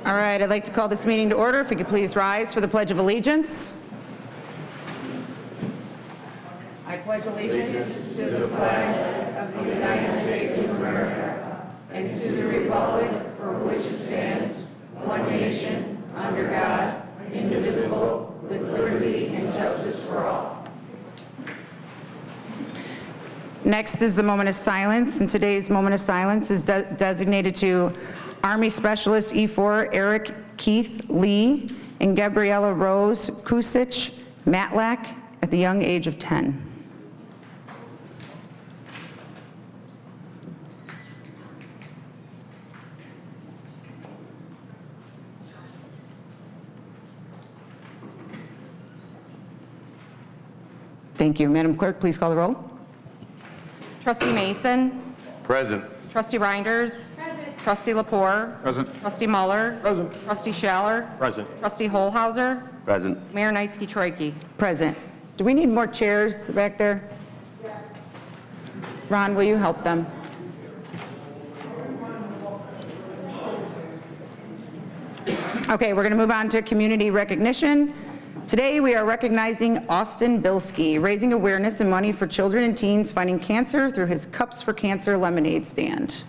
All right, I'd like to call this meeting to order. If we could please rise for the Pledge of Allegiance. I pledge allegiance to the flag of the United States of America and to the republic for which it stands, one nation, under God, indivisible, with liberty and justice for all. Next is the moment of silence, and today's moment of silence is designated to Army Specialist E4 Eric Keith Lee and Gabriella Rose Kusich Matlack at the young age of 10. Thank you. Madam Clerk, please call the roll. Trustee Mason. Present. Trustee Reinders. Present. Trustee Lepore. Present. Trustee Muller. Present. Trustee Schaller. Present. Trustee Holhauser. Present. Mayor Knightsky-Troicke. Present. Do we need more chairs back there? Yes. Ron, will you help them? Okay, we're going to move on to community recognition. Today we are recognizing Austin Bilski, raising awareness and money for children and teens fighting cancer through his Cups for Cancer lemonade stand.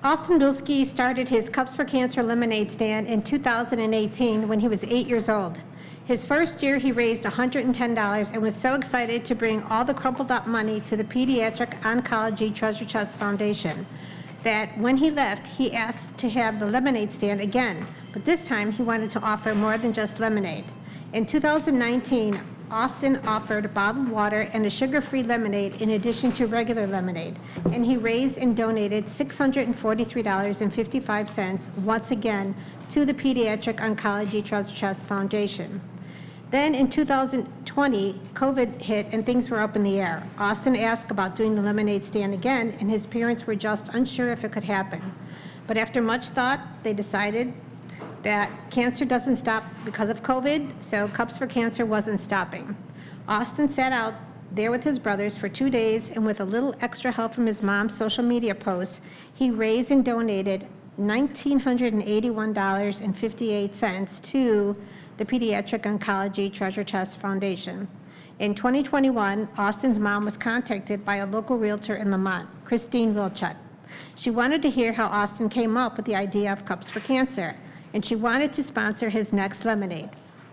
Austin Bilski started his Cups for Cancer lemonade stand in 2018 when he was 8 years old. His first year he raised $110 and was so excited to bring all the crumpled up money to the Pediatric Oncology Treasure Chest Foundation that when he left he asked to have the lemonade stand again, but this time he wanted to offer more than just lemonade. In 2019, Austin offered bottled water and a sugar-free lemonade in addition to regular lemonade, and he raised and donated $643.55 once again to the Pediatric Oncology Treasure Chest Foundation. Then in 2020, COVID hit and things were up in the air. Austin asked about doing the lemonade stand again, and his parents were just unsure if it could happen. But after much thought, they decided that cancer doesn't stop because of COVID, so Cups for Cancer wasn't stopping. Austin sat out there with his brothers for 2 days, and with a little extra help from his mom's social media posts, he raised and donated $1,981.58 to the Pediatric Oncology Treasure Chest Foundation. In 2021, Austin's mom was contacted by a local realtor in Lamont, Christine Wilczek. She wanted to hear how Austin came up with the idea of Cups for Cancer, and she wanted to sponsor his next lemonade.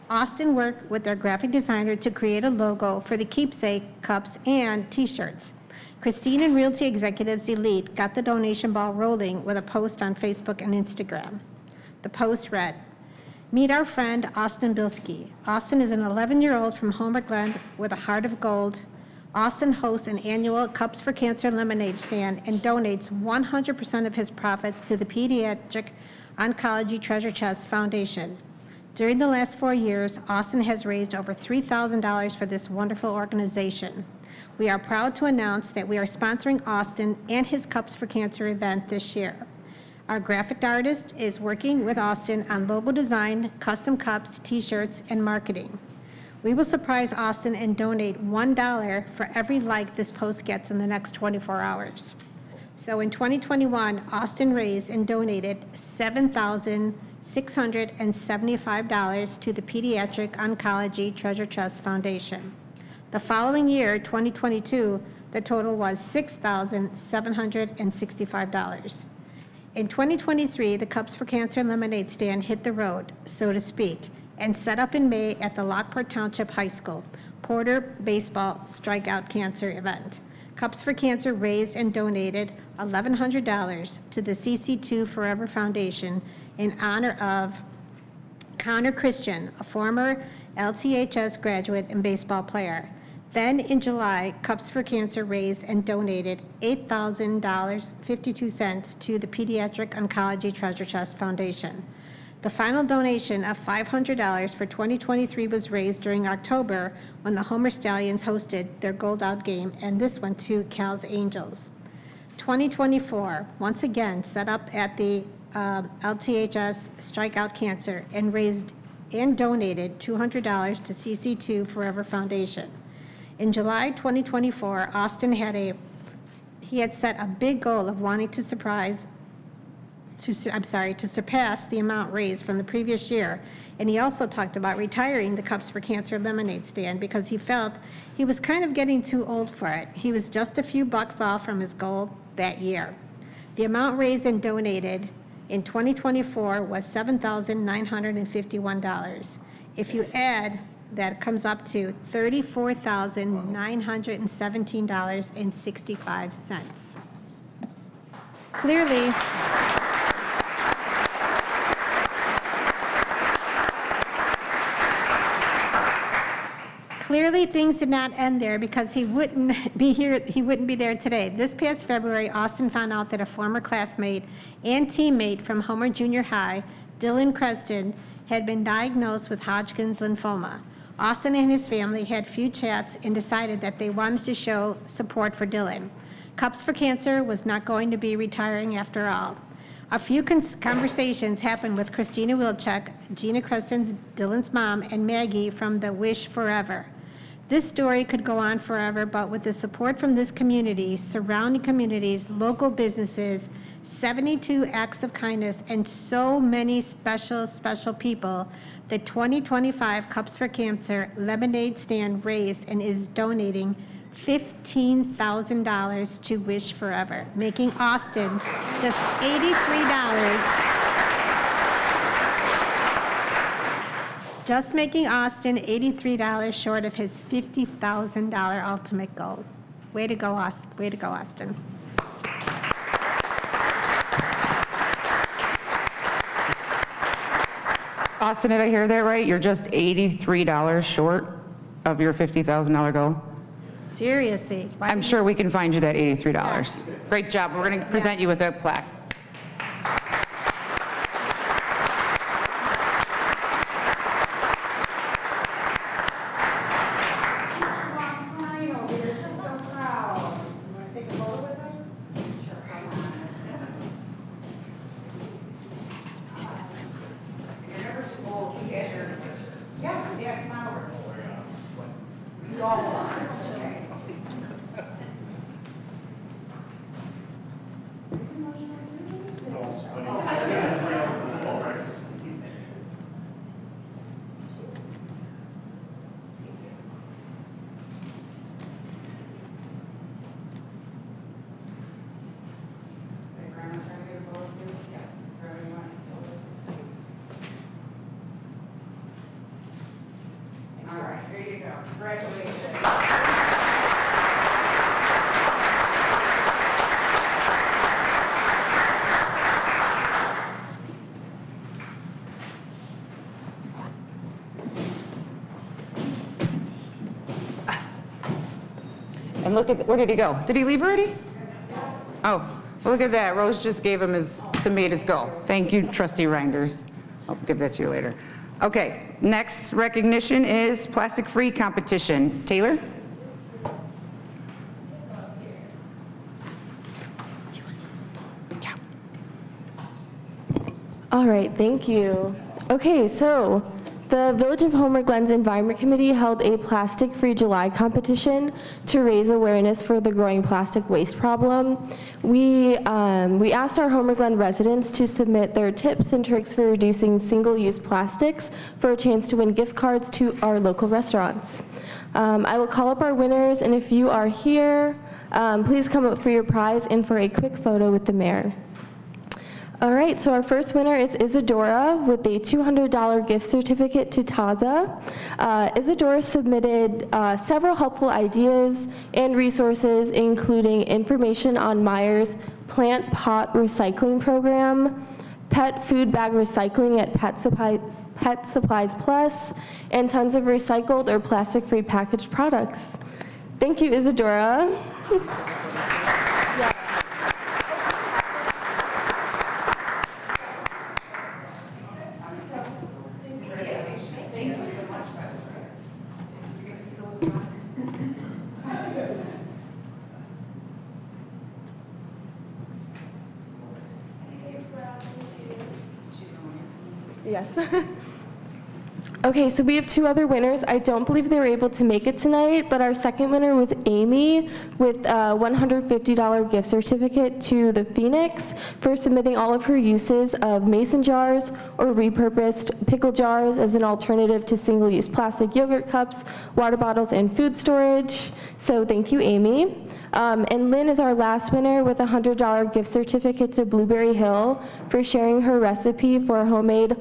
Austin worked with their graphic designer to create a logo for the keepsake cups and t-shirts. Christine and Realty Executives Elite got the donation ball rolling with a post on Facebook and Instagram. The post read, "Meet our friend Austin Bilski. Austin is an 11-year-old from Homer Glen with a heart of gold. Austin hosts an annual Cups for Cancer lemonade stand and donates 100% of his profits to the Pediatric Oncology Treasure Chest Foundation. During the last 4 years, Austin has raised over $3,000 for this wonderful organization. We are proud to announce that we are sponsoring Austin and his Cups for Cancer event this year. Our graphic artist is working with Austin on logo design, custom cups, t-shirts, and marketing. We will surprise Austin and donate $1 for every like this post gets in the next 24 hours. So in 2021, Austin raised and donated $7,675 to the Pediatric Oncology Treasure Chest Foundation. The following year, 2022, the total was $6,765. In 2023, the Cups for Cancer lemonade stand hit the road, so to speak, and set up in May at the Lockport Township High School Porter Baseball Strikeout Cancer event. Cups for Cancer raised and donated $1,100 to the CC2 Forever Foundation in honor of Connor Christian, a former LTHS graduate and baseball player. Then in July, Cups for Cancer raised and donated $8,000.52 to the Pediatric Oncology Treasure Chest Foundation. The final donation of $500 for 2023 was raised during October when the Homer Stallions hosted their Gold Out game, and this went to Cal's Angels. 2024, once again, set up at the LTHS Strikeout Cancer and raised and donated $200 to CC2 Forever Foundation. In July 2024, Austin had set a big goal of wanting to surprise to surpass the amount raised from the previous year. And he also talked about retiring the Cups for Cancer lemonade stand because he felt he was kind of getting too old for it. He was just a few bucks off from his goal that year. The amount raised and donated in 2024 was $7,951. If you add, that comes up to $34,917.65. Clearly, things did not end there because he wouldn't be here. He wouldn't be there today. This past February, Austin found out that a former classmate and teammate from Homer Junior High, Dylan Creston, had been diagnosed with Hodgkin's lymphoma. Austin and his family had few chats and decided that they wanted to show support for Dylan. Cups for Cancer was not going to be retiring after all. A few conversations happened with Christina Wilczek, Gina Creston's, Dylan's mom, and Maggie from the Wish Forever. This story could go on forever, but with the support from this community, surrounding communities, local businesses, 72 acts of kindness, and so many special people, the 2025 Cups for Cancer lemonade stand raised and is donating $15,000 to Wish Forever, making Austin just $83 short of his $50,000 ultimate goal. Way to go, Austin. Way to go, Austin. Austin, did I hear that right? You're just $83 short of your $50,000 goal? Seriously. I'm sure we can find you that $83. Great job. We're going to present you with a plaque. All right, here you go. Congratulations. And look at, where did he go? Did he leave already? Oh, look at that. Rose just gave him his, to meet his goal. Thank you, Trustee Reinders. I'll give that to you later. Okay, next recognition is plastic-free competition. Taylor? All right, thank you. Okay, so the Village of Homer Glen's Environment Committee held a Plastic-Free July competition to raise awareness for the growing plastic waste problem. We asked our Homer Glen residents to submit their tips and tricks for reducing single-use plastics for a chance to win gift cards to our local restaurants. I will call up our winners, and if you are here, please come up for your prize and for a quick photo with the mayor. All right, so our first winner is Isadora with a $200 gift certificate to Taza. Isadora submitted several helpful ideas and resources, including information on Meyer's plant pot recycling program, pet food bag recycling at Pet Supplies Plus, and tons of recycled or plastic-free packaged products. Thank you, Isadora. Yes. Okay, so we have two other winners. I don't believe they were able to make it tonight, but our second winner was Amy with a $150 gift certificate to the Phoenix for submitting all of her uses of mason jars or repurposed pickle jars as an alternative to single-use plastic yogurt cups, water bottles, and food storage. So thank you, Amy. And Lynn is our last winner with a $100 gift certificate to Blueberry Hill for sharing her recipe for a homemade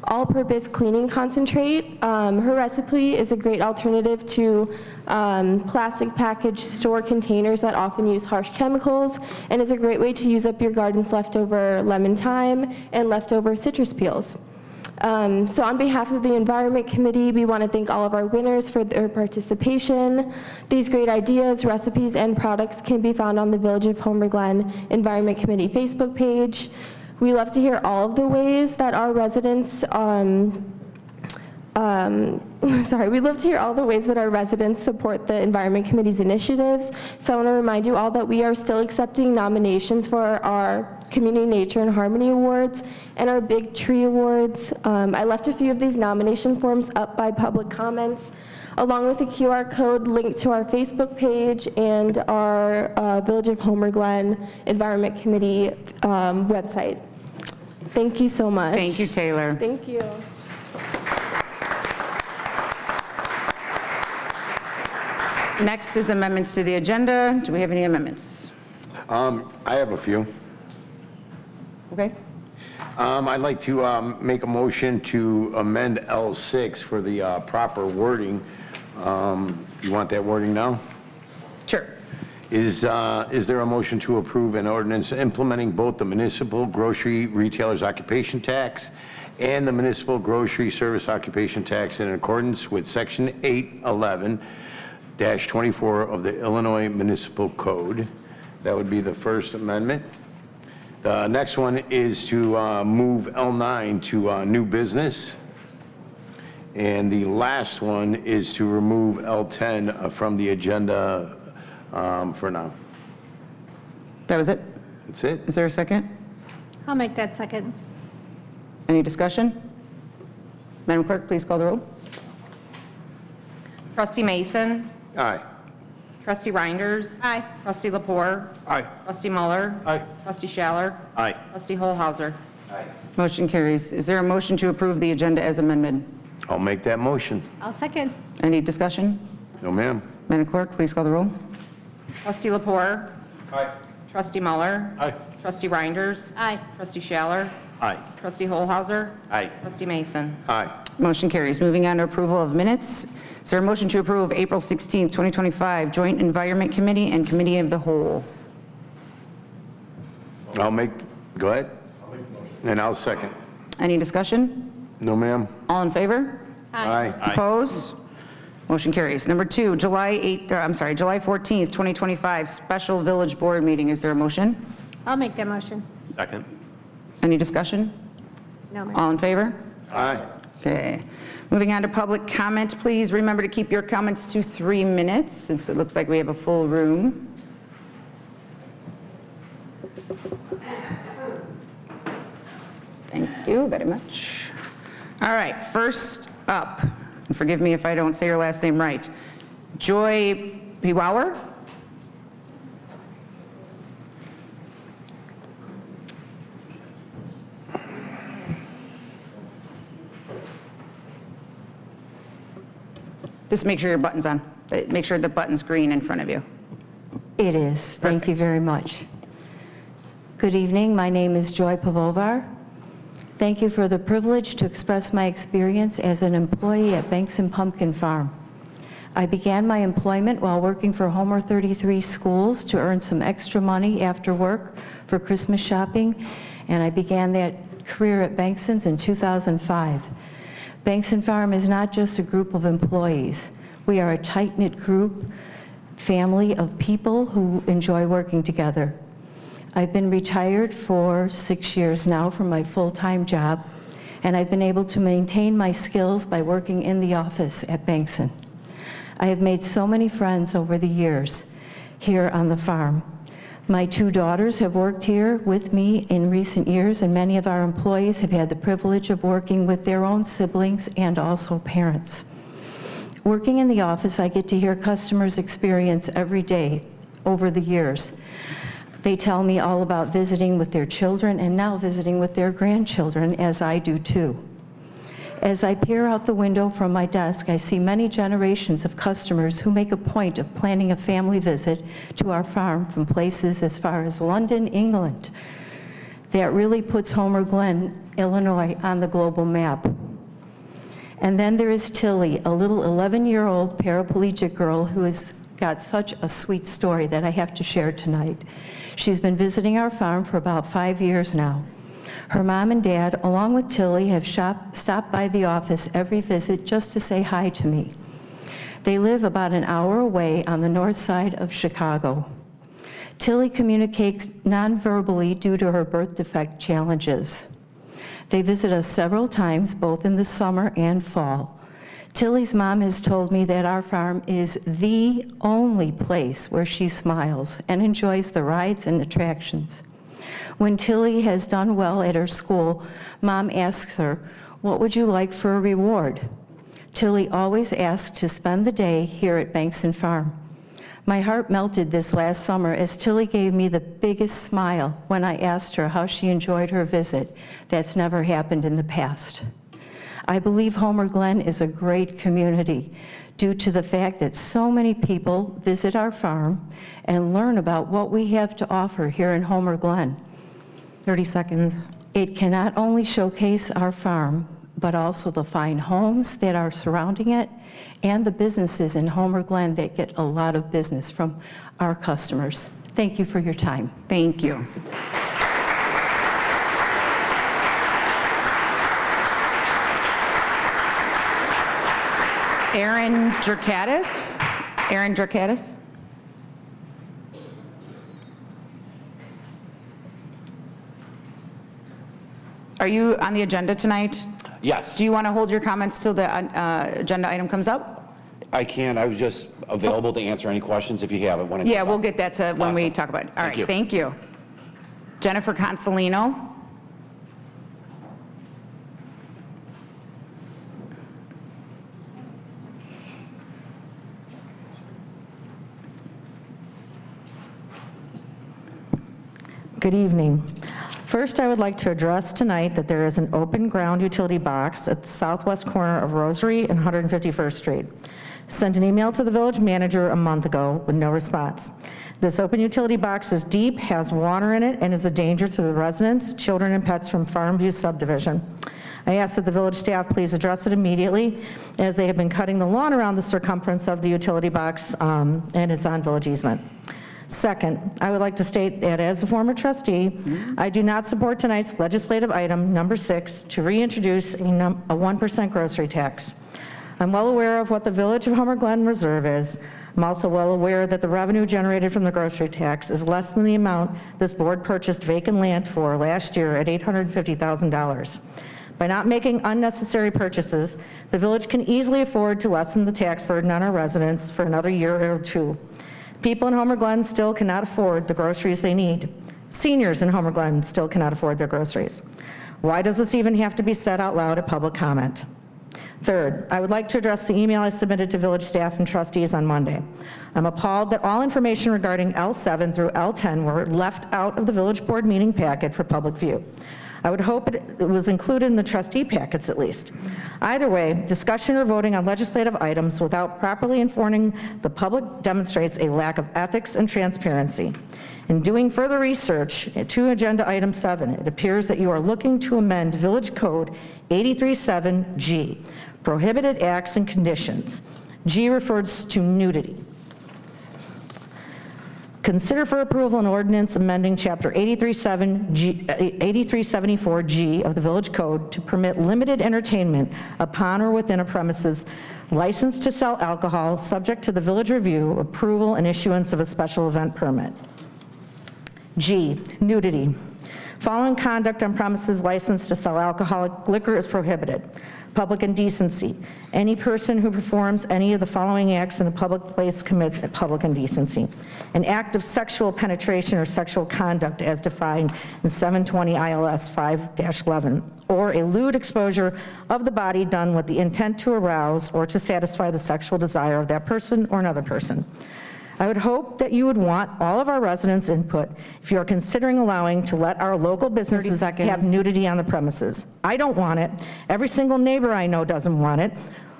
all-purpose cleaning concentrate. Her recipe is a great alternative to plastic package store containers that often use harsh chemicals, and is a great way to use up your garden's leftover lemon thyme and leftover citrus peels. So on behalf of the Environment Committee, we want to thank all of our winners for their participation. These great ideas, recipes, and products can be found on the Village of Homer Glen Environment Committee Facebook page. We love to hear all of the ways that our residents, we love to hear all the ways that our residents support the Environment Committee's initiatives. So I want to remind you all that we are still accepting nominations for our Community Nature and Harmony Awards and our Big Tree Awards. I left a few of these nomination forms up by public comments, along with a QR code linked to our Facebook page and our Village of Homer Glen Environment Committee website. Thank you so much. Thank you, Taylor. Thank you. Next is amendments to the agenda. Do we have any amendments? I have a few. Okay. I'd like to make a motion to amend L6 for the proper wording. You want that wording now? Sure. Is there a motion to approve an ordinance implementing both the municipal grocery retailer's occupation tax and the municipal grocery service occupation tax in accordance with Section 811-24 of the Illinois Municipal Code? That would be the first amendment. The next one is to move L9 to new business. And the last one is to remove L10 from the agenda for now. That was it? That's it. Is there a second? I'll make that second. Any discussion? Madam Clerk, please call the roll. Trustee Mason. Aye. Trustee Reinders. Aye. Trustee Lepore. Aye. Trustee Muller. Aye. Trustee Schaller. Aye. Trustee Holhauser. Motion carries. Is there a motion to approve the agenda as amended? I'll make that motion. I'll second. Any discussion? No, ma'am. Madam Clerk, please call the roll. Trustee Lepore. Aye. Trustee Muller. Aye. Trustee Reinders. Aye. Trustee Schaller. Aye. Trustee Holhauser. Aye. Trustee Mason. Aye. Motion carries. Moving on to approval of minutes. Is there a motion to approve April 16th, 2025 Joint Environment Committee and Committee of the Whole? Go ahead. And I'll second. Any discussion? No, ma'am. All in favor? Aye. Opposed? Motion carries. Number two, July 14th, 2025 Special Village Board Meeting. Is there a motion? I'll make that motion. Second. Any discussion? No, ma'am. All in favor? Aye. Okay. Moving on to public comment, please remember to keep your comments to 3 minutes, since it looks like we have a full room. Thank you very much. All right, first up, and forgive me if I don't say your last name right, Joy Piwauer? Just make sure your button's on. Make sure the button's green in front of you. It is. Thank you very much. Good evening. My name is Joy Pavovar. Thank you for the privilege to express my experience as an employee at Banks and Pumpkin Farm. I began my employment while working for Homer 33 Schools to earn some extra money after work for Christmas shopping, and I began that career at Bankson's in 2005. Banks and Farm is not just a group of employees. We are a tight-knit group, family of people who enjoy working together. I've been retired for 6 years now from my full-time job, and I've been able to maintain my skills by working in the office at Bankson. I have made so many friends over the years here on the farm. My 2 daughters have worked here with me in recent years, and many of our employees have had the privilege of working with their own siblings and also parents. Working in the office, I get to hear customers' experience every day over the years. They tell me all about visiting with their children and now visiting with their grandchildren, as I do too. As I peer out the window from my desk, I see many generations of customers who make a point of planning a family visit to our farm from places as far as London, England. That really puts Homer Glen, Illinois, on the global map. And then there is Tilly, a little 11-year-old paraplegic girl who has got such a sweet story that I have to share tonight. She's been visiting our farm for about 5 years now. Her mom and dad, along with Tilly, have stopped by the office every visit just to say hi to me. They live about an hour away on the north side of Chicago. Tilly communicates non-verbally due to her birth defect challenges. They visit us several times, both in the summer and fall. Tilly's mom has told me that our farm is the only place where she smiles and enjoys the rides and attractions. When Tilly has done well at her school, Mom asks her, "What would you like for a reward?" Tilly always asks to spend the day here at Bankson Farm. My heart melted this last summer as Tilly gave me the biggest smile when I asked her how she enjoyed her visit. That's never happened in the past. I believe Homer Glen is a great community due to the fact that so many people visit our farm and learn about what we have to offer here in Homer Glen. 30 seconds. It can not only showcase our farm, but also the fine homes that are surrounding it and the businesses in Homer Glen that get a lot of business from our customers. Thank you for your time. Thank you. Aaron Drakatis. Aaron Drakatis. Are you on the agenda tonight? Yes, Do you want to hold your comments till the agenda item comes up? I can. I was just available to answer any questions if you have it. When it Yeah, comes we'll up. get that to when we Awesome. talk about it. All Thank right, you. thank you. Jennifer Consolino. Good evening. First, I would like to address tonight that there is an open ground utility box at the southwest corner of Rosary and 151st Street. Sent an email to the village manager a month ago with no response. This open utility box is deep, has water in it, and is a danger to the residents, children, and pets from Farmview subdivision. I ask that the village staff please address it immediately, as they have been cutting the lawn around the circumference of the utility box, and it's on village easement. Second, I would like to state that as a former trustee, I do not support tonight's legislative item number 6 to reintroduce a 1% grocery tax. I'm well aware of what the Village of Homer Glen Reserve is. I'm also well aware that the revenue generated from the grocery tax is less than the amount this board purchased vacant land for last year at $850,000. By not making unnecessary purchases, the village can easily afford to lessen the tax burden on our residents for another year or two. People in Homer Glen still cannot afford the groceries they need. Seniors in Homer Glen still cannot afford their groceries. Why does this even have to be said out loud at public comment? Third, I would like to address the email I submitted to village staff and trustees on Monday. I'm appalled that all information regarding L7 through L10 were left out of the village board meeting packet for public view. I would hope it was included in the trustee packets at least. Either way, discussion or voting on legislative items without properly informing the public demonstrates a lack of ethics and transparency. In doing further research to agenda item 7, it appears that you are looking to amend Village Code 837G, prohibited acts and conditions. G refers to nudity. Consider for approval an ordinance amending Chapter 8374G of the Village Code to permit limited entertainment upon or within a premises licensed to sell alcohol, subject to the village review, approval, and issuance of a special event permit. G, nudity. Following conduct on premises licensed to sell alcoholic liquor is prohibited. Public indecency. Any person who performs any of the following acts in a public place commits a public indecency. An act of sexual penetration or sexual conduct as defined in 720 ILS 5-11, or a lewd exposure of the body done with the intent to arouse or to satisfy the sexual desire of that person or another person. I would hope that you would want all of our residents' input if you are considering allowing to let our local businesses 30 seconds. have nudity on the premises. I don't want it. Every single neighbor I know doesn't want it.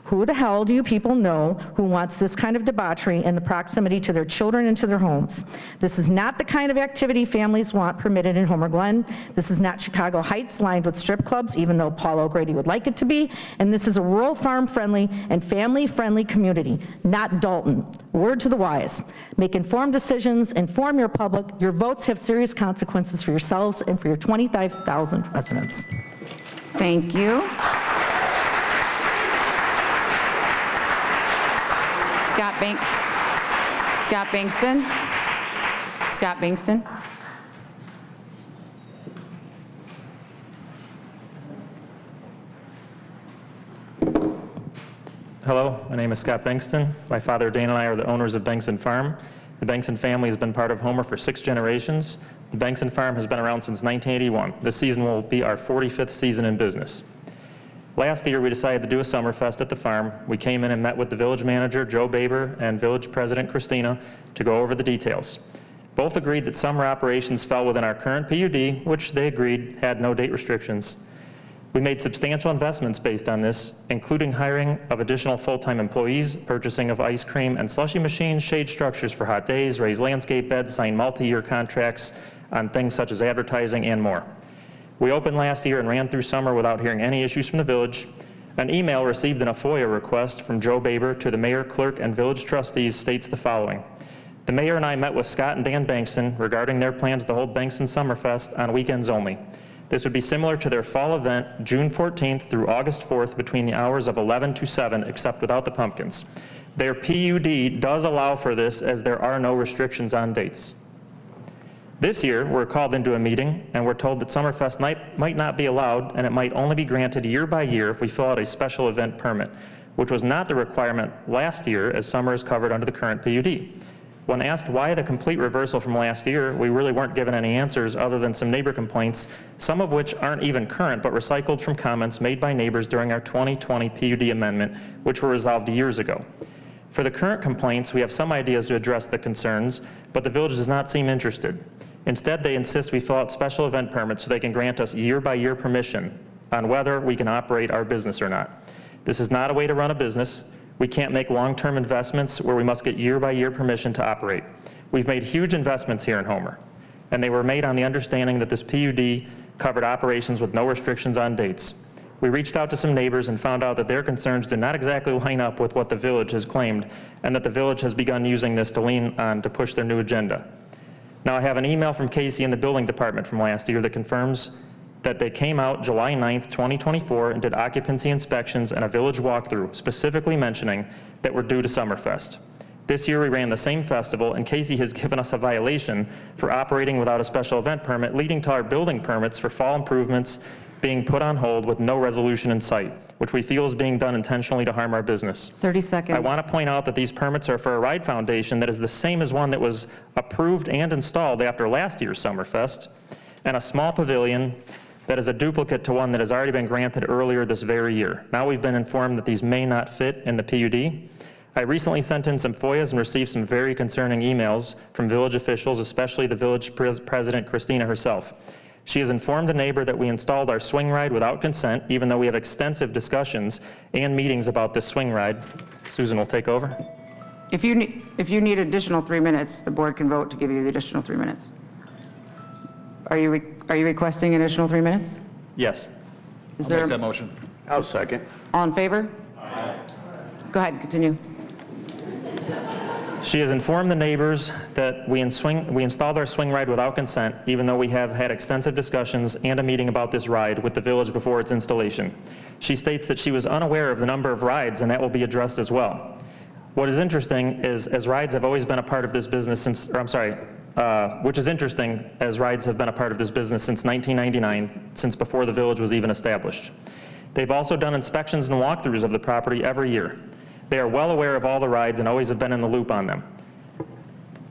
Who the hell do you people know who wants this kind of debauchery in the proximity to their children and to their homes? This is not the kind of activity families want permitted in Homer Glen. This is not Chicago Heights lined with strip clubs, even though Paul O'Grady would like it to be. And this is a rural farm-friendly and family-friendly community, not Dalton. Word to the wise. Make informed decisions, inform your public. Your votes have serious consequences for yourselves and for your 25,000 residents. Thank you. Scott Bankston. Scott Bankston. Hello, my name is Scott Bankston. My father, Dane, and I are the owners of Bankston Farm. The Bankston family has been part of Homer for 6 generations. The Bankston Farm has been around since 1981. This season will be our 45th season in business. Last year, we decided to do a Summerfest at the farm. We came in and met with the village manager, Joe Baber, and village president, Christina, to go over the details. Both agreed that summer operations fell within our current PUD, which they agreed had no date restrictions. We made substantial investments based on this, including hiring of additional full-time employees, purchasing of ice cream and slushy machines, shade structures for hot days, raised landscape beds, signed multi-year contracts on things such as advertising and more. We opened last year and ran through summer without hearing any issues from the village. An email received in a FOIA request from Joe Baber to the mayor, clerk, and village trustees states the following. The mayor and I met with Scott and Dan Bankston regarding their plans to hold Bankston Summerfest on weekends only. This would be similar to their fall event, June 14th through August 4th, between the hours of 11 to 7, except without the pumpkins. Their PUD does allow for this, as there are no restrictions on dates. This year, we're called into a meeting and we're told that Summerfest might not be allowed, and it might only be granted year by year if we fill out a special event permit, which was not the requirement last year, as summer is covered under the current PUD. When asked why the complete reversal from last year, we really weren't given any answers other than some neighbor complaints, some of which aren't even current but recycled from comments made by neighbors during our 2020 PUD amendment, which were resolved years ago. For the current complaints, we have some ideas to address the concerns, but the village does not seem interested. Instead, they insist we fill out special event permits so they can grant us year-by-year permission on whether we can operate our business or not. This is not a way to run a business. We can't make long-term investments where we must get year-by-year permission to operate. We've made huge investments here in Homer, and they were made on the understanding that this PUD covered operations with no restrictions on dates. We reached out to some neighbors and found out that their concerns did not exactly line up with what the village has claimed, and that the village has begun using this to lean on to push their new agenda. Now, I have an email from Casey in the building department from last year that confirms that they came out July 9th, 2024 and did occupancy inspections and a village walkthrough, specifically mentioning that we're due to Summerfest. This year we ran the same festival, and Casey has given us a violation for operating without a special event permit, leading to our building permits for fall improvements being put on hold with no resolution in sight, which we feel is being done intentionally to harm our business. 30 seconds. I want to point out that these permits are for a ride foundation that is the same as one that was approved and installed after last year's Summerfest, and a small pavilion that is a duplicate to one that has already been granted earlier this very year. Now we've been informed that these may not fit in the PUD. I recently sent in some FOIAs and received some very concerning emails from village officials, especially the village president, Christina herself. She has informed a neighbor that we installed our swing ride without consent, even though we have extensive discussions and meetings about this swing ride. Susan will take over. If you need additional 3 minutes, the board can vote to give you the additional 3 minutes. Are you requesting an additional 3 minutes? Yes. Is there? Make that motion. I'll second. All in favor? Aye. Go ahead, continue. She has informed the neighbors that we installed our swing ride without consent, even though we have had extensive discussions and a meeting about this ride with the village before its installation. She states that she was unaware of the number of rides, and that will be addressed as well. What is interesting is, as rides have always been a part of this business since, which is interesting, as rides have been a part of this business since 1999, since before the village was even established. They've also done inspections and walkthroughs of the property every year. They are well aware of all the rides and always have been in the loop on them.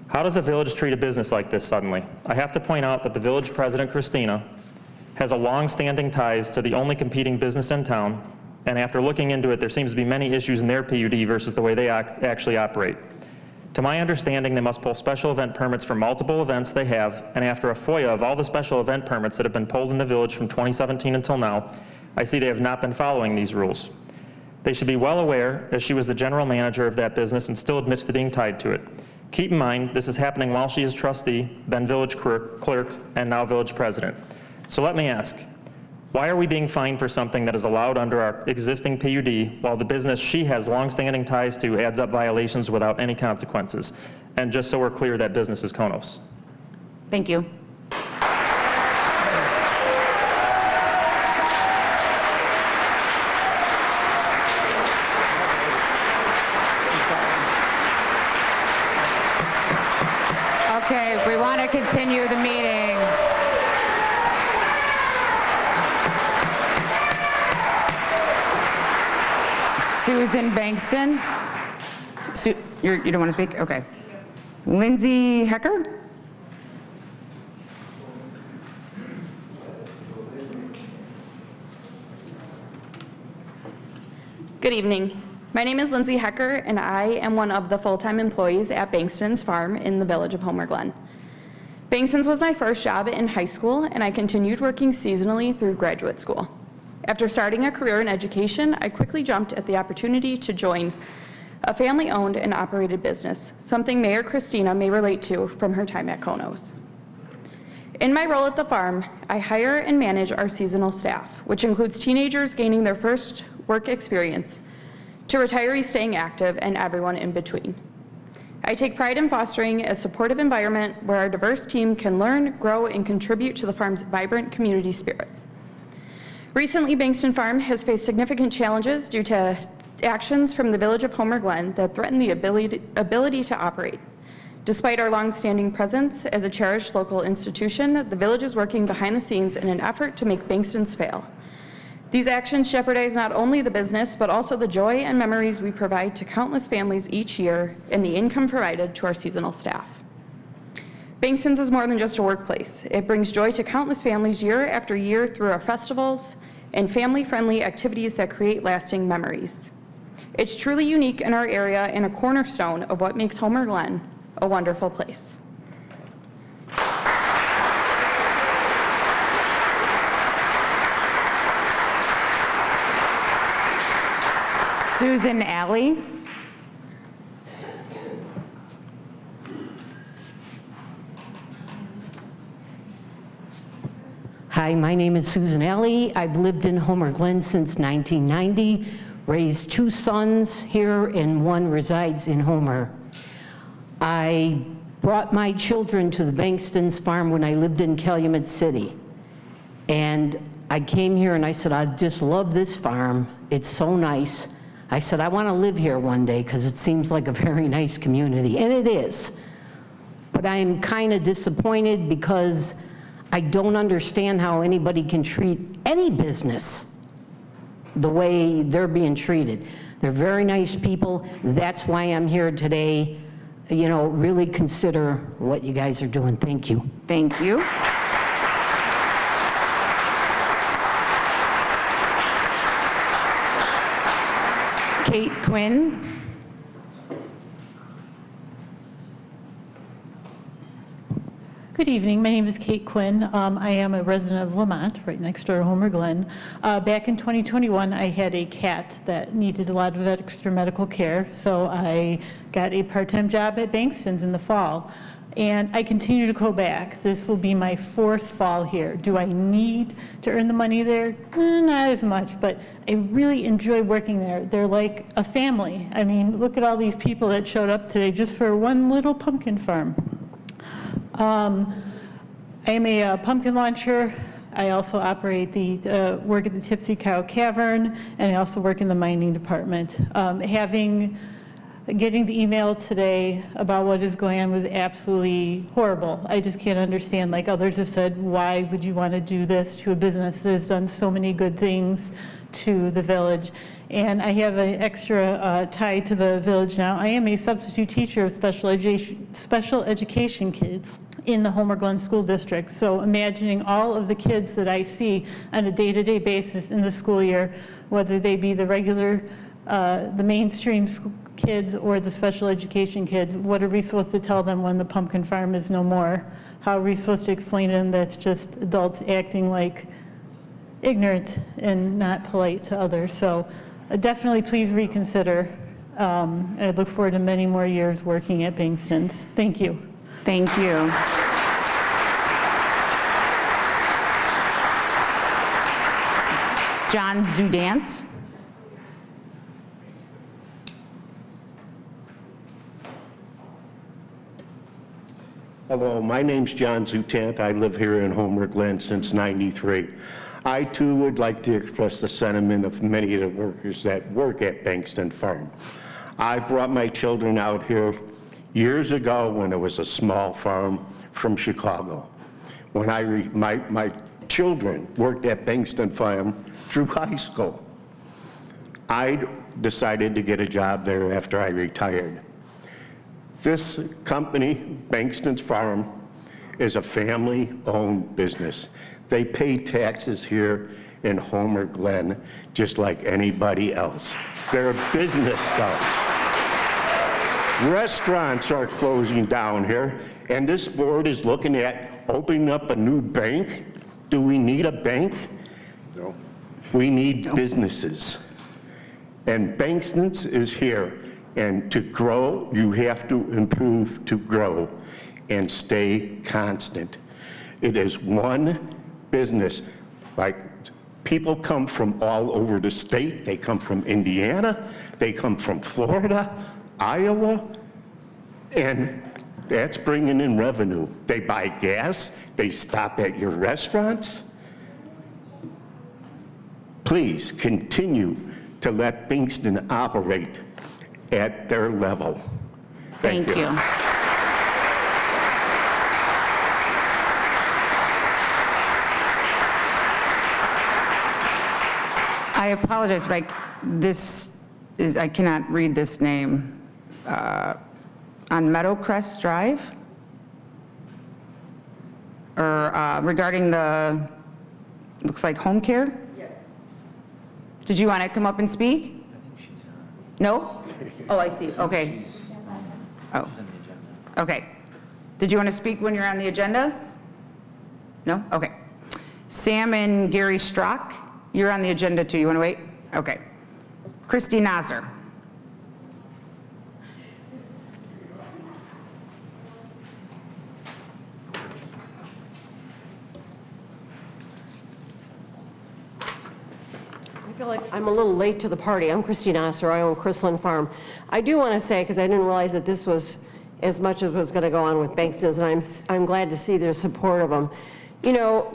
How does a village treat a business like this suddenly? I have to point out that the village president, Christina, has a long-standing ties to the only competing business in town, and after looking into it, there seems to be many issues in their PUD versus the way they actually operate. To my understanding, they must pull special event permits for multiple events they have, and after a FOIA of all the special event permits that have been pulled in the village from 2017 until now, I see they have not been following these rules. They should be well aware, as she was the general manager of that business and still admits to being tied to it. Keep in mind, this is happening while she is trustee, then village clerk, and now village president. So let me ask, why are we being fined for something that is allowed under our existing PUD while the business she has long-standing ties to adds up violations without any consequences? And just so we're clear, that business is Konos. Thank you. Okay, we want to continue the meeting. Susan Bankston. You don't want to speak? Okay. Lindsay Hecker? Good evening. My name is Lindsay Hecker, and I am one of the full-time employees at Bankston's Farm in the village of Homer Glen. Bankston's was my first job in high school, and I continued working seasonally through graduate school. After starting a career in education, I quickly jumped at the opportunity to join a family-owned and operated business, something Mayor Christina may relate to from her time at Konos. In my role at the farm, I hire and manage our seasonal staff, which includes teenagers gaining their first work experience, to retirees staying active, and everyone in between. I take pride in fostering a supportive environment where our diverse team can learn, grow, and contribute to the farm's vibrant community spirit. Recently, Bankston Farm has faced significant challenges due to actions from the village of Homer Glen that threaten the ability to operate. Despite our long-standing presence as a cherished local institution, the village is working behind the scenes in an effort to make Bankston's fail. These actions jeopardize not only the business, but also the joy and memories we provide to countless families each year and the income provided to our seasonal staff. Bankston's is more than just a workplace. It brings joy to countless families year after year through our festivals and family-friendly activities that create lasting memories. It's truly unique in our area and a cornerstone of what makes Homer Glen a wonderful place. Susan Alley. Hi, my name is Susan Alley. I've lived in Homer Glen since 1990, raised 2 sons here, and 1 resides in Homer. I brought my children to the Bankston's farm when I lived in Calumet City. And I came here and I said, I just love this farm. It's so nice. I said, I want to live here one day because it seems like a very nice community, and it is. But I'm kind of disappointed because I don't understand how anybody can treat any business the way they're being treated. They're very nice people. That's why I'm here today. You know, really consider what you guys are doing. Thank you. Thank you. Kate Quinn. Good evening. My name is Kate Quinn. I am a resident of Lamont, right next door to Homer Glen. Back in 2021, I had a cat that needed a lot of extra medical care, so I got a part-time job at Bankston's in the fall. And I continue to go back. This will be my 4th fall here. Do I need to earn the money there? Not as much, but I really enjoy working there. They're like a family. I mean, look at all these people that showed up today just for one little pumpkin farm. I am a pumpkin launcher. I also operate work at the Tipsy Cow Cavern, and I also work in the mining department. Having getting the email today about what is going on was absolutely horrible. I just can't understand, like others have said, why would you want to do this to a business that has done so many good things to the village? And I have an extra tie to the village now. I am a substitute teacher of special education kids in the Homer Glen School District. So imagining all of the kids that I see on a day-to-day basis in the school year, whether they be the regular, the mainstream kids or the special education kids, what are we supposed to tell them when the pumpkin farm is no more? How are we supposed to explain to them that's just adults acting like ignorant and not polite to others? So definitely please reconsider. I look forward to many more years working at Bankston's. Thank you. Thank you. John Zudance. Hello, my name's John Zutant. I live here in Homer Glen since '93. I too would like to express the sentiment of many of the workers that work at Bankston Farm. I brought my children out here years ago when it was a small farm from Chicago. When my children worked at Bankston Farm through high school. I decided to get a job there after I retired. This company, Bankston's Farm, is a family-owned business. They pay taxes here in Homer Glen just like anybody else. They're a business scouts. Restaurants are closing down here, and this board is looking at opening up a new bank. Do we need a bank? No. We need businesses. And Bankston's is here. And to grow, you have to improve to grow and stay constant. It is one business. Like, people come from all over the state. They come from Indiana. They come from Florida, Iowa, and that's bringing in revenue. They buy gas. They stop at your restaurants. Please continue to let Bankston operate at their level. Thank you. I apologize, but I cannot read this name. On Meadowcrest Drive? Or regarding the, looks like home care? Yes. Did you want to come up and speak? I think she's on. No? Oh, I see, okay. Oh, okay. Did you want to speak when you're on the agenda? No? Okay. Sam and Gary Strock, you're on the agenda too. You want to wait? Okay. Christy Nasser. I feel like I'm a little late to the party. I'm Christy Nasser. I own Chrisland Farm. I do want to say, because I didn't realize that this was as much as was going to go on with Bankston's, and I'm glad to see their support of them. You know,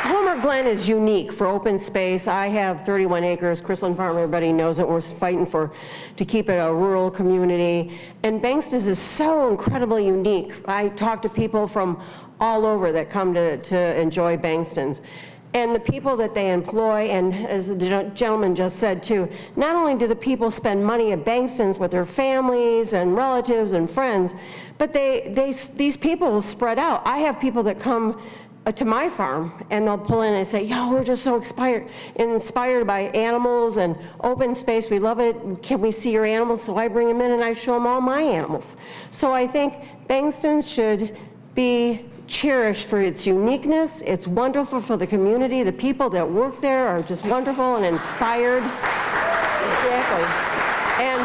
Homer Glen is unique for open space. I have 31 acres. Chrisland Farm, everybody knows that we're fighting to keep it a rural community. And Bankston's is so incredibly unique. I talk to people from all over that come to enjoy Bankston's. And the people that they employ, and as the gentleman just said too, not only do the people spend money at Bankston's with their families and relatives and friends, but these people will spread out. I have people that come to my farm and they'll pull in and say, yo, we're just so inspired by animals and open space. We love it. Can we see your animals? So I bring them in and I show them all my animals. So I think Bankston's should be cherished for its uniqueness. It's wonderful for the community. The people that work there are just wonderful and inspired. Exactly. And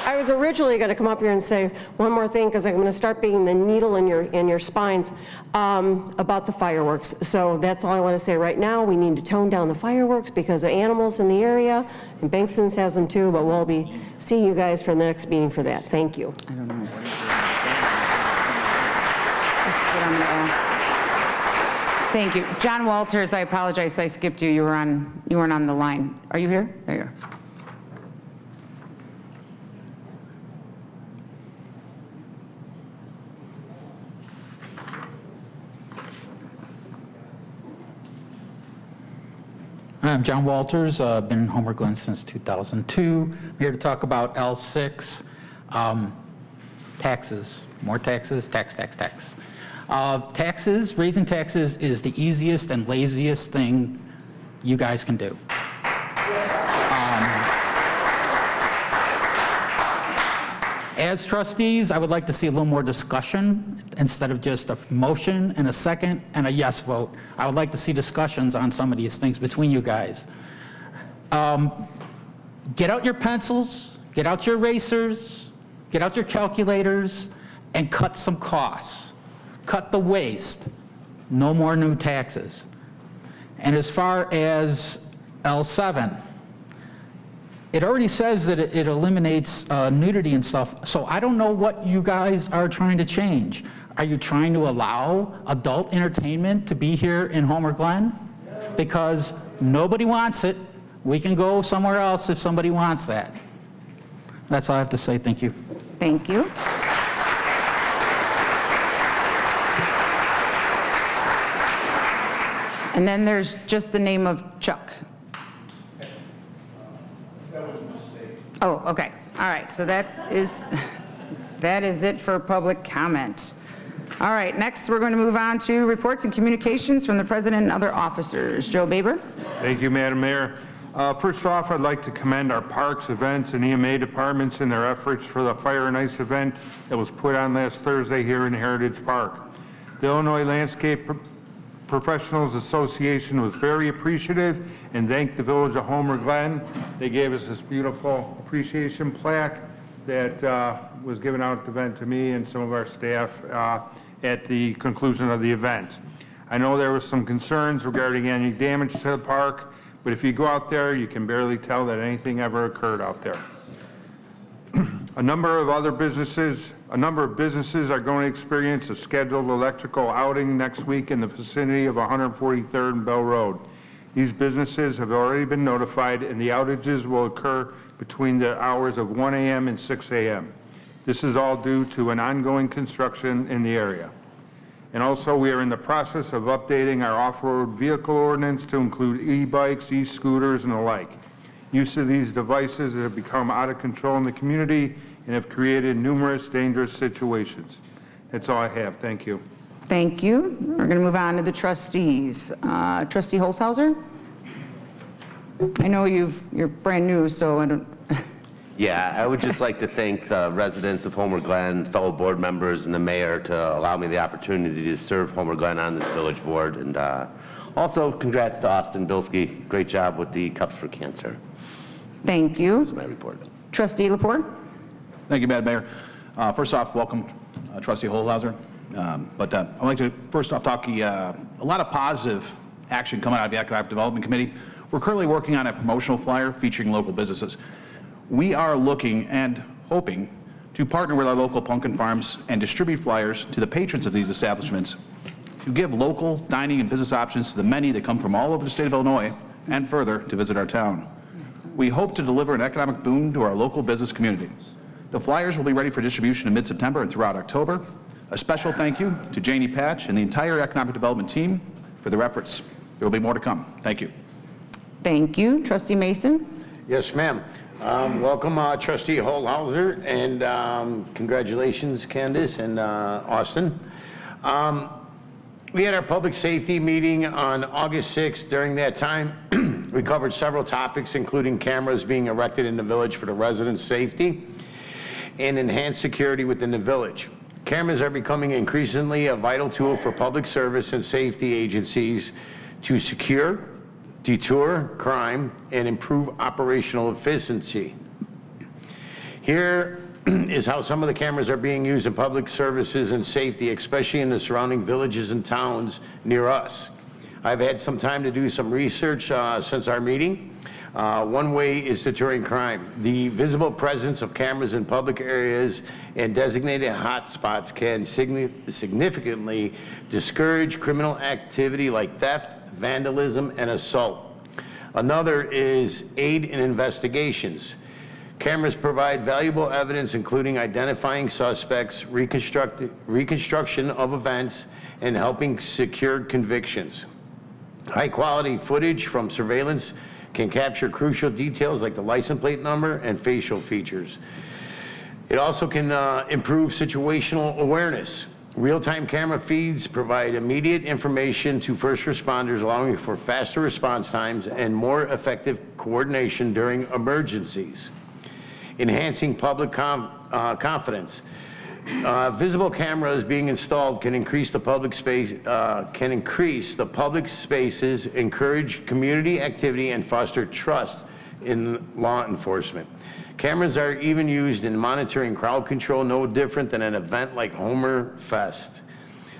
I was originally going to come up here and say one more thing, because I'm going to start being the needle in your spines about the fireworks. So that's all I want to say right now. We need to tone down the fireworks because of animals in the area, and Bankston's has them too, but we'll be seeing you guys for the next meeting for that. Thank you. I don't know. That's what I'm going to ask. Thank you. John Walters, I apologize, I skipped you. You weren't on the line. Are you here? There you are. I'm John Walters. I've been in Homer Glen since 2002. I'm here to talk about L6, taxes, more taxes, tax. Taxes, raising taxes is the easiest and laziest thing you guys can do. As trustees, I would like to see a little more discussion instead of just a motion and a second and a yes vote. I would like to see discussions on some of these things between you guys. Get out your pencils, get out your erasers, get out your calculators, and cut some costs. Cut the waste. No more new taxes. And as far as L7, it already says that it eliminates nudity and stuff, so I don't know what you guys are trying to change. Are you trying to allow adult entertainment to be here in Homer Glen? Because nobody wants it. We can go somewhere else if somebody wants that. That's all I have to say. Thank you. Thank you. And then there's just the name of Chuck. Oh, okay. All right. So that is it for public comment. All right. Next, we're going to move on to reports and communications from the president and other officers. Joe Baber. Thank you, Madam Mayor. First off, I'd like to commend our parks, events, and EMA departments in their efforts for the Fire and Ice event that was put on last Thursday here in Heritage Park. The Illinois Landscape Professionals Association was very appreciative and thanked the Village of Homer Glen. They gave us this beautiful appreciation plaque that was given out at the event to me and some of our staff at the conclusion of the event. I know there was some concerns regarding any damage to the park, but if you go out there, you can barely tell that anything ever occurred out there. A number of businesses are going to experience a scheduled electrical outing next week in the vicinity of 143rd and Bell Road. These businesses have already been notified, and the outages will occur between the hours of 1 a.m. and 6 a.m. This is all due to an ongoing construction in the area. And also, we are in the process of updating our off-road vehicle ordinance to include e-bikes, e-scooters, and the like. Use of these devices have become out of control in the community and have created numerous dangerous situations. That's all I have. Thank you. Thank you. We're going to move on to the trustees. Trustee Holzhauser? I know you're brand new, so I don't... Yeah, I would just like to thank the residents of Homer Glen, fellow board members, and the mayor to allow me the opportunity to serve Homer Glen on this village board. And also, congrats to Austin Bilski. Great job with the Cups for Cancer. Thank you. That's my report. Trustee Lepore? Thank you, Madam Mayor. First off, welcome, Trustee Holzhauser. I'd like to first off talk a lot of positive action coming out of the Economic Development Committee. We're currently working on a promotional flyer featuring local businesses. We are looking and hoping to partner with our local pumpkin farms and distribute flyers to the patrons of these establishments to give local dining and business options to the many that come from all over the state of Illinois and further to visit our town. We hope to deliver an economic boon to our local business community. The flyers will be ready for distribution in mid-September and throughout October. A special thank you to Janie Patch and the entire economic development team for their efforts. There will be more to come. Thank you. Thank you. Trustee Mason? Yes, ma'am. Welcome, Trustee Holzhauser, and congratulations, Candace and Austin. We had our public safety meeting on August 6th. During that time, we covered several topics, including cameras being erected in the village for the residents' safety and enhanced security within the village. Cameras are becoming increasingly a vital tool for public service and safety agencies to secure, deter crime, and improve operational efficiency. Here is how some of the cameras are being used in public services and safety, especially in the surrounding villages and towns near us. I've had some time to do some research since our meeting. One way is deterring crime. The visible presence of cameras in public areas and designated hotspots can significantly discourage criminal activity like theft, vandalism, and assault. Another is aid in investigations. Cameras provide valuable evidence, including identifying suspects, reconstruction of events, and helping secure convictions. High-quality footage from surveillance can capture crucial details like the license plate number and facial features. It also can improve situational awareness. Real-time camera feeds provide immediate information to first responders, allowing for faster response times and more effective coordination during emergencies. Enhancing public confidence. Visible cameras being installed can increase the public spaces, encourage community activity, and foster trust in law enforcement. Cameras are even used in monitoring crowd control, no different than an event like Homer Fest.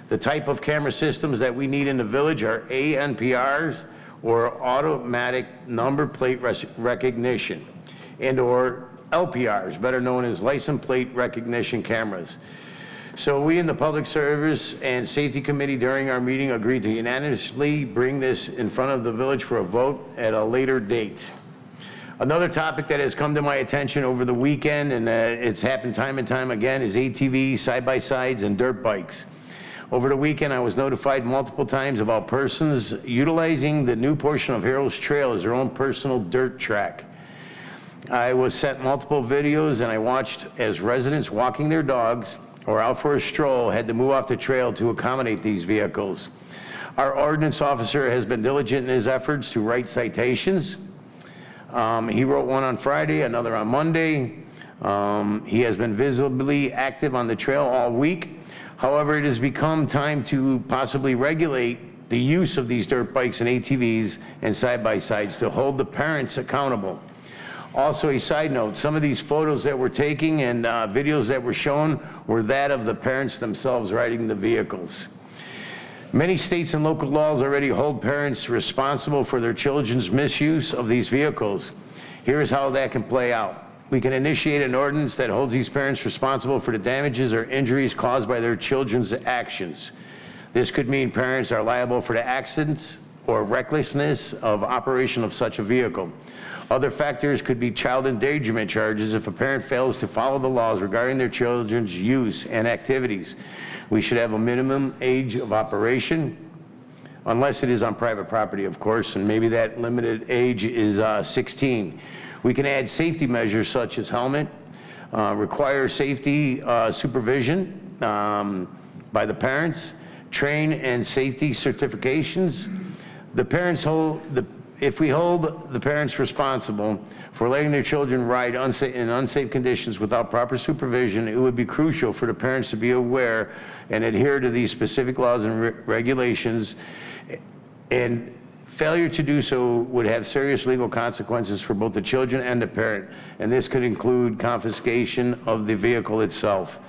The type of camera systems that we need in the village are ANPRs, or automatic number plate recognition, and or LPRs, better known as license plate recognition cameras. So we in the Public Service and Safety Committee during our meeting agreed to unanimously bring this in front of the village for a vote at a later date. Another topic that has come to my attention over the weekend, and it's happened time and time again, is ATVs, side-by-sides, and dirt bikes. Over the weekend, I was notified multiple times about persons utilizing the new portion of Harold's Trail as their own personal dirt track. I was sent multiple videos, and I watched as residents walking their dogs or out for a stroll had to move off the trail to accommodate these vehicles. Our ordinance officer has been diligent in his efforts to write citations. He wrote one on Friday, another on Monday. He has been visibly active on the trail all week. However, it has become time to possibly regulate the use of these dirt bikes and ATVs and side-by-sides to hold the parents accountable. Also, a side note, some of these photos that we're taking and videos that were shown were that of the parents themselves riding the vehicles. Many states and local laws already hold parents responsible for their children's misuse of these vehicles. Here's how that can play out. We can initiate an ordinance that holds these parents responsible for the damages or injuries caused by their children's actions. This could mean parents are liable for the accidents or recklessness of operation of such a vehicle. Other factors could be child endangerment charges if a parent fails to follow the laws regarding their children's use and activities. We should have a minimum age of operation, unless it is on private property, of course, and maybe that limited age is 16. We can add safety measures such as helmet, require safety supervision by the parents, train and safety certifications. If we hold the parents responsible for letting their children ride in unsafe conditions without proper supervision, it would be crucial for the parents to be aware and adhere to these specific laws and regulations, and failure to do so would have serious legal consequences for both the children and the parent, and this could include confiscation of the vehicle itself.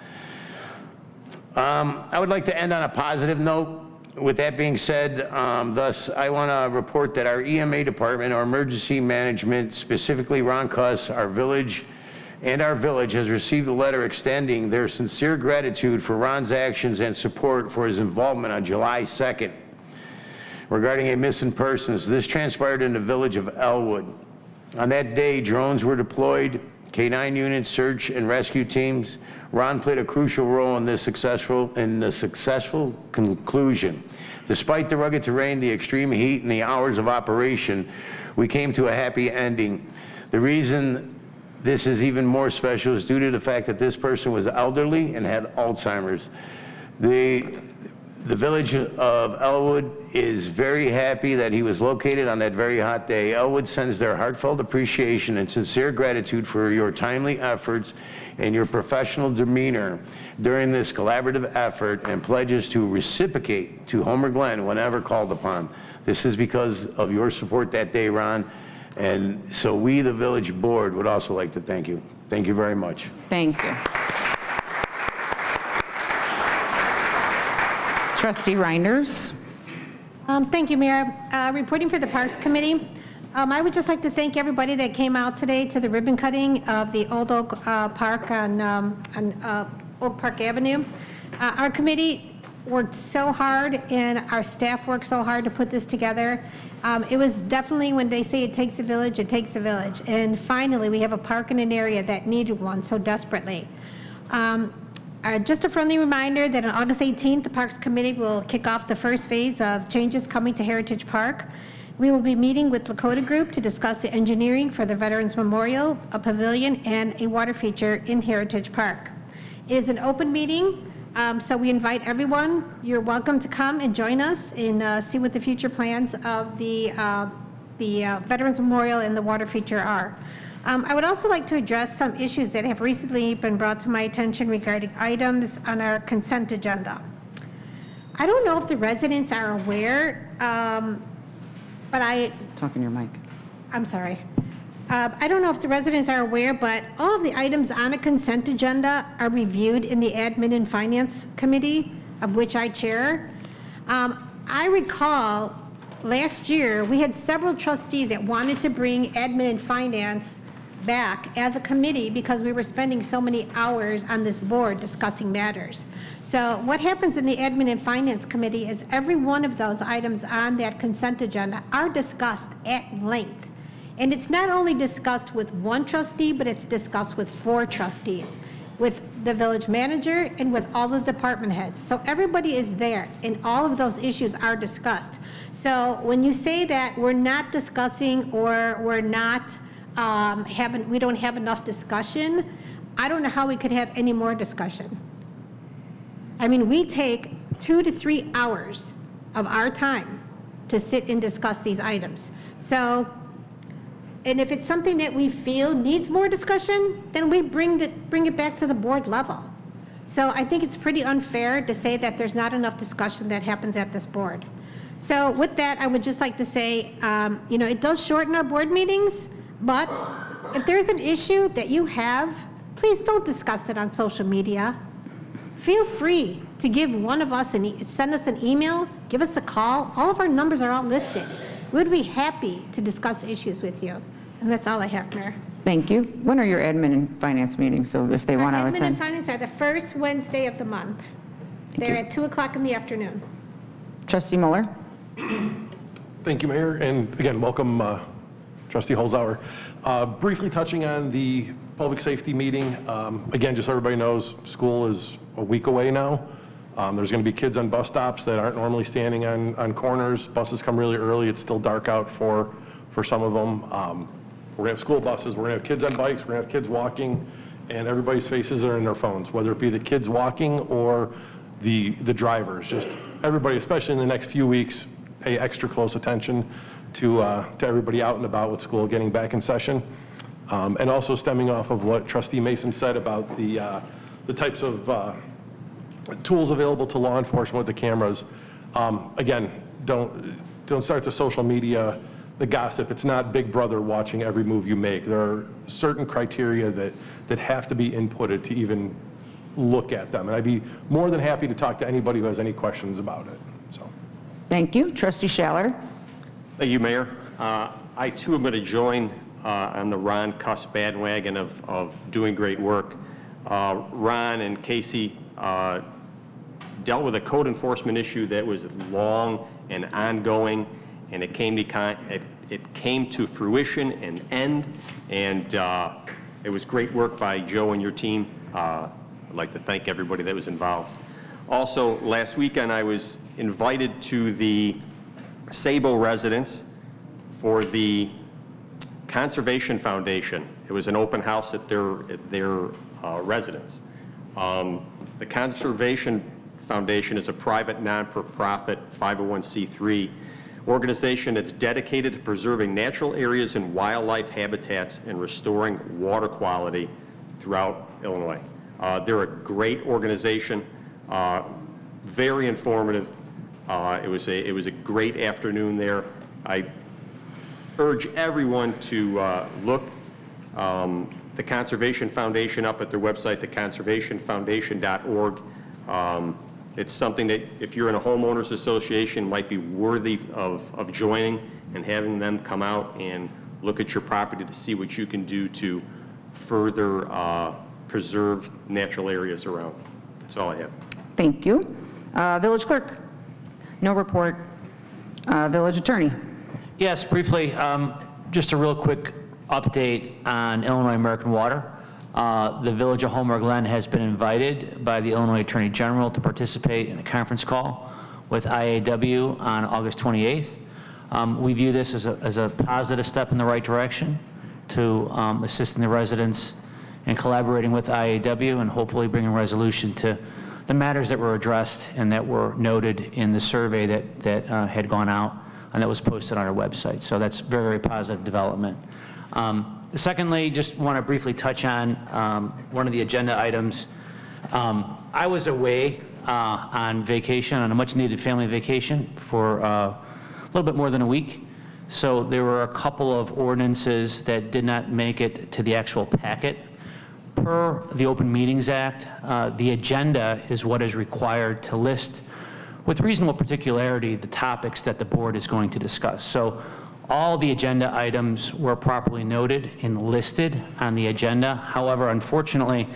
I would like to end on a positive note. With that being said, thus, I want to report that our EMA department, our emergency management, specifically Ron Cuss, our village has received a letter extending their sincere gratitude for Ron's actions and support for his involvement on July 2nd regarding a missing persons. This transpired in the village of Elwood. On that day, drones were deployed, K-9 units, search and rescue teams. Ron played a crucial role in the successful conclusion. Despite the rugged terrain, the extreme heat, and the hours of operation, we came to a happy ending. The reason this is even more special is due to the fact that this person was elderly and had Alzheimer's. The village of Elwood is very happy that he was located on that very hot day. Elwood sends their heartfelt appreciation and sincere gratitude for your timely efforts and your professional demeanor during this collaborative effort, and pledges to reciprocate to Homer Glen whenever called upon. This is because of your support that day, Ron, and so we, the village board, would also like to thank you. Thank you very much. Thank you. Trustee Reinders. Thank you, Mayor. Reporting for the Parks Committee. I would just like to thank everybody that came out today to the ribbon cutting of the Old Oak Park on Oak Park Avenue. Our committee worked so hard and our staff worked so hard to put this together. It was definitely, when they say it takes a village, it takes a village. And finally, we have a park in an area that needed one so desperately. Just a friendly reminder that on August 18th, the Parks Committee will kick off the first phase of changes coming to Heritage Park. We will be meeting with Lakota Group to discuss the engineering for the Veterans Memorial, a pavilion, and a water feature in Heritage Park. It is an open meeting, so we invite everyone. You're welcome to come and join us and see what the future plans of the Veterans Memorial and the water feature are. I would also like to address some issues that have recently been brought to my attention regarding items on our consent agenda. I don't know if the residents are aware, but Talk in your mic. I'm sorry. I don't know if the residents are aware, but all of the items on a consent agenda are reviewed in the Admin and Finance Committee, of which I chair. I recall last year, we had several trustees that wanted to bring Admin and Finance back as a committee because we were spending so many hours on this board discussing matters. So what happens in the Admin and Finance Committee is every one of those items on that consent agenda are discussed at length. And it's not only discussed with one trustee, but it's discussed with 4 trustees, with the village manager and with all the department heads. So everybody is there and all of those issues are discussed. So when you say that we're not discussing or we're not we don't have enough discussion, I don't know how we could have any more discussion. I mean, we take 2 to 3 hours of our time to sit and discuss these items. So, and if it's something that we feel needs more discussion, then we bring it back to the board level. So I think it's pretty unfair to say that there's not enough discussion that happens at this board. So with that, I would just like to say, it does shorten our board meetings, but if there's an issue that you have, please don't discuss it on social media. Feel free to give one of us, send us an email, give us a call. All of our numbers are all listed. We'd be happy to discuss issues with you. And that's all I have, Mayor. Thank you. When are your Admin and Finance meetings, so if they want to Admin attend? and Finance are the first Wednesday of the month. They're at 2 o'clock in the afternoon. Trustee Muller? Thank you, Mayor, and again, welcome, Trustee Holzhauer. Briefly touching on the public safety meeting, again, just so everybody knows, school is a week away now. There's going to be kids on bus stops that aren't normally standing on corners. Buses come really early. It's still dark out for some of them. We're going to have school buses. We're going to have kids on bikes. We're going to have kids walking, and everybody's faces are in their phones, whether it be the kids walking or the drivers. Just everybody, especially in the next few weeks, pay extra close attention to everybody out and about with school getting back in session. And also stemming off of what Trustee Mason said about the types of tools available to law enforcement with the cameras. Again, don't start the social media, the gossip. It's not Big Brother watching every move you make. There are certain criteria that have to be inputted to even look at them. And I'd be more than happy to talk to anybody who has any questions about it. So, thank you. Trustee Schaller? Thank you, Mayor. I too am going to join on the Ron Cuss bandwagon of doing great work. Ron and Casey dealt with a code enforcement issue that was long and ongoing, and it came to fruition and end, and it was great work by Joe and your team. I'd like to thank everybody that was involved. Also, last weekend I was invited to the Sabo residence for the Conservation Foundation. It was an open house at their residence. The Conservation Foundation is a private, non-for-profit 501c3 organization that's dedicated to preserving natural areas and wildlife habitats and restoring water quality throughout Illinois. They're a great organization, very informative. It was a great afternoon there. I urge everyone to look the Conservation Foundation up at their website, theconservationfoundation.org. It's something that if you're in a homeowners association might be worthy of joining and having them come out and look at your property to see what you can do to further preserve natural areas around. That's all I have. Thank you. Village clerk? No report. Village attorney? Yes, briefly, just a real quick update on Illinois American Water. The Village of Homer Glen has been invited by the Illinois Attorney General to participate in a conference call with IAW on August 28th. We view this as a positive step in the right direction to assisting the residents and collaborating with IAW and hopefully bringing resolution to the matters that were addressed and that were noted in the survey that had gone out and that was posted on our website. So that's very, very positive development. Secondly, just want to briefly touch on one of the agenda items. I was away on vacation, on a much needed family vacation for a little bit more than a week. So there were a couple of ordinances that did not make it to the actual packet. Per the Open Meetings Act, the agenda is what is required to list with reasonable particularity the topics that the board is going to discuss. So all the agenda items were properly noted and listed on the agenda. However, unfortunately,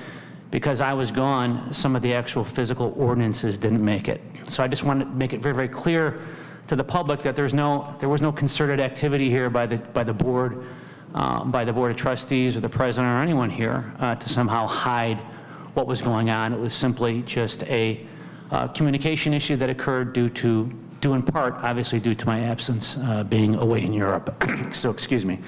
because I was gone, some of the actual physical ordinances didn't make it. So I just want to make it very, very clear to the public that there was no concerted activity here by the board of trustees or the president or anyone here to somehow hide what was going on. It was simply just a communication issue that occurred due in part, obviously, due to my absence being away in Europe. So, excuse me.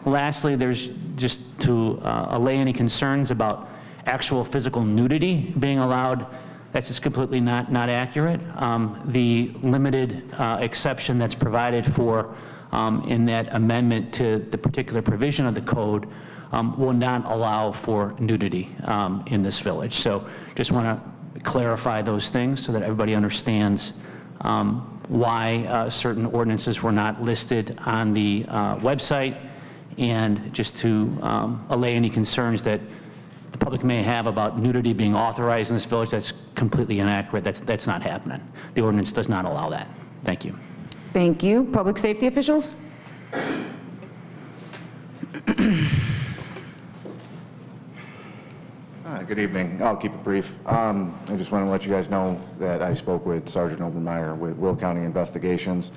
Lastly, there's just to allay any concerns about actual physical nudity being allowed. That's just completely not accurate. The limited exception that's provided for in that amendment to the particular provision of the code will not allow for nudity in this village. So just want to clarify those things so that everybody understands why certain ordinances were not listed on the website, and just to allay any concerns that the public may have about nudity being authorized in this village. That's completely inaccurate. That's not happening. The ordinance does not allow that. Thank you. Thank you. Public safety officials? Good evening. I'll keep it brief. I just want to let you guys know that I spoke with Sergeant Obermeyer with Will County Investigations.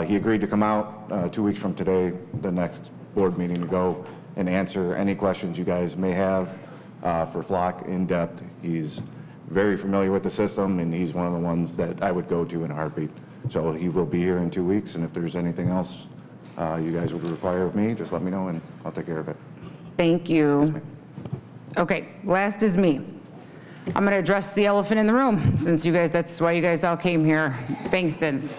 He agreed to come out 2 weeks from today, the next board meeting, to go and answer any questions you guys may have for Flock in depth. He's very familiar with the system, and he's one of the ones that I would go to in a heartbeat. So he will be here in 2 weeks, and if there's anything else you guys would require of me, just let me know and I'll take care of it. Thank you. Okay, last is me. I'm going to address the elephant in the room, since you guys, that's why you guys all came here, Bankston's.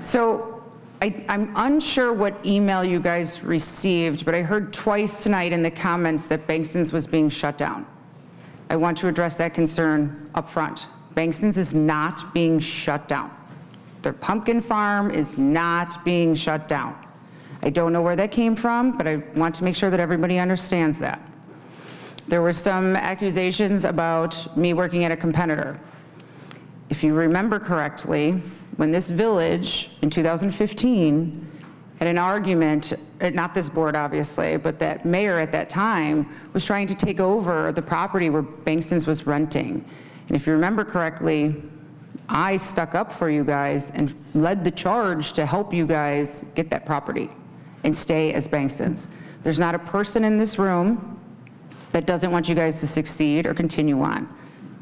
So I'm unsure what email you guys received, but I heard twice tonight in the comments that Bankston's was being shut down. I want to address that concern up front. Bankston's is not being shut down. Their pumpkin farm is not being shut down. I don't know where that came from, but I want to make sure that everybody understands that. There were some accusations about me working at a competitor. If you remember correctly, when this village in 2015 had an argument, not this board obviously, but that mayor at that time was trying to take over the property where Bankston's was renting. And if you remember correctly, I stuck up for you guys and led the charge to help you guys get that property and stay as Bankston's. There's not a person in this room that doesn't want you guys to succeed or continue on.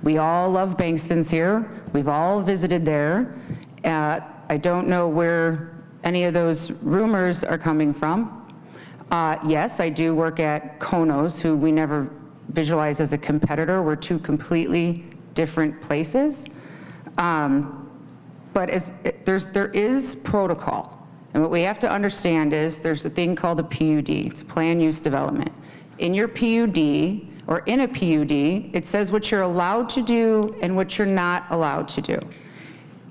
We all love Bankston's here. We've all visited there. I don't know where any of those rumors are coming from. Yes, I do work at Konos, who we never visualize as a competitor. We're two completely different places. But there is protocol. And what we have to understand is there's a thing called a PUD. It's a plan use development. In your PUD, or in a PUD, it says what you're allowed to do and what you're not allowed to do.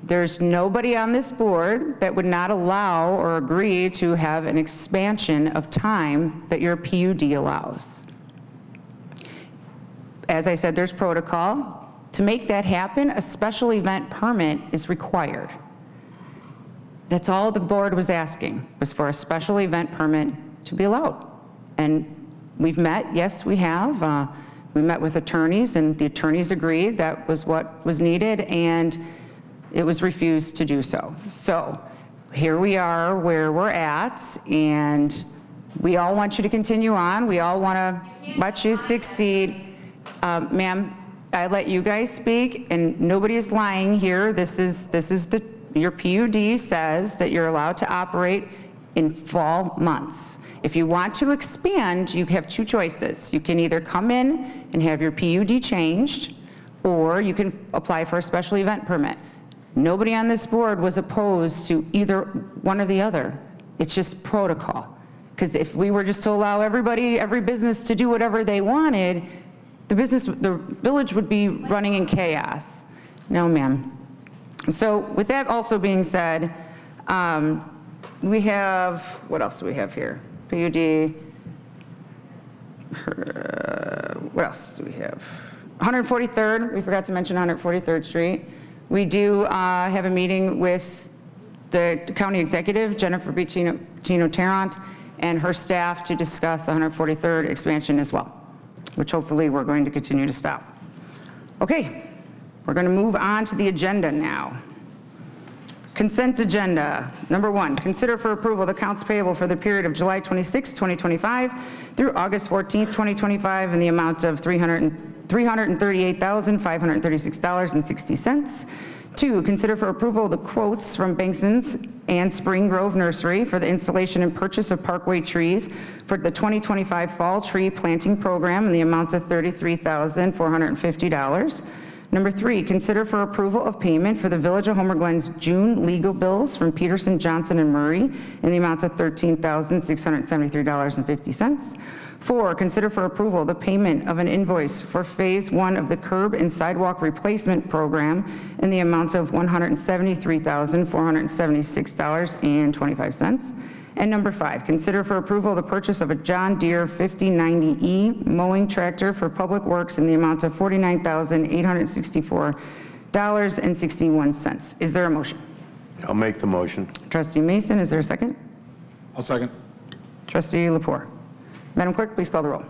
There's nobody on this board that would not allow or agree to have an expansion of time that your PUD allows. As I said, there's protocol. To make that happen, a special event permit is required. That's all the board was asking, was for a special event permit to be allowed. And we've met, yes, we have. We met with attorneys, and the attorneys agreed that was what was needed, and it was refused to do so. So here we are where we're at, and we all want you to continue on. We all want to let you succeed. Ma'am, I let you guys speak, and nobody is lying here. Your PUD says that you're allowed to operate in fall months. If you want to expand, you have two choices. You can either come in and have your PUD changed, or you can apply for a special event permit. Nobody on this board was opposed to either one or the other. It's just protocol. Because if we were just to allow every business to do whatever they wanted, the village would be running in chaos. No, ma'am. So with that also being said, we have, what else do we have here? PUD, what else do we have? 143rd, we forgot to mention 143rd Street. We have a meeting with the county executive, Jennifer Bettino-Tarrant, and her staff to discuss 143rd expansion as well, which hopefully we're going to continue to stop. Okay, we're going to move on to the agenda now. Consent agenda. Number 1, consider for approval the accounts payable for the period of July 26, 2025 through August 14, 2025 in the amount of $338,536.60. 2, consider for approval the quotes from Bankston's and Spring Grove Nursery for the installation and purchase of parkway trees for the 2025 Fall Tree Planting Program in the amount of $33,450. Number 3, consider for approval of payment for the Village of Homer Glen's June legal bills from Peterson, Johnson, and Murray in the amount of $13,673.50. 4, consider for approval the payment of an invoice for Phase 1 of the Curb and Sidewalk Replacement Program in the amount of $173,476.25. And number 5, consider for approval the purchase of a John Deere 5090E mowing tractor for Public Works in the amount of $49,864.61. Is there a motion? I'll make the motion. Trustee Mason, is there a second? I'll second. Trustee Lepore. Madam Clerk, please call the roll.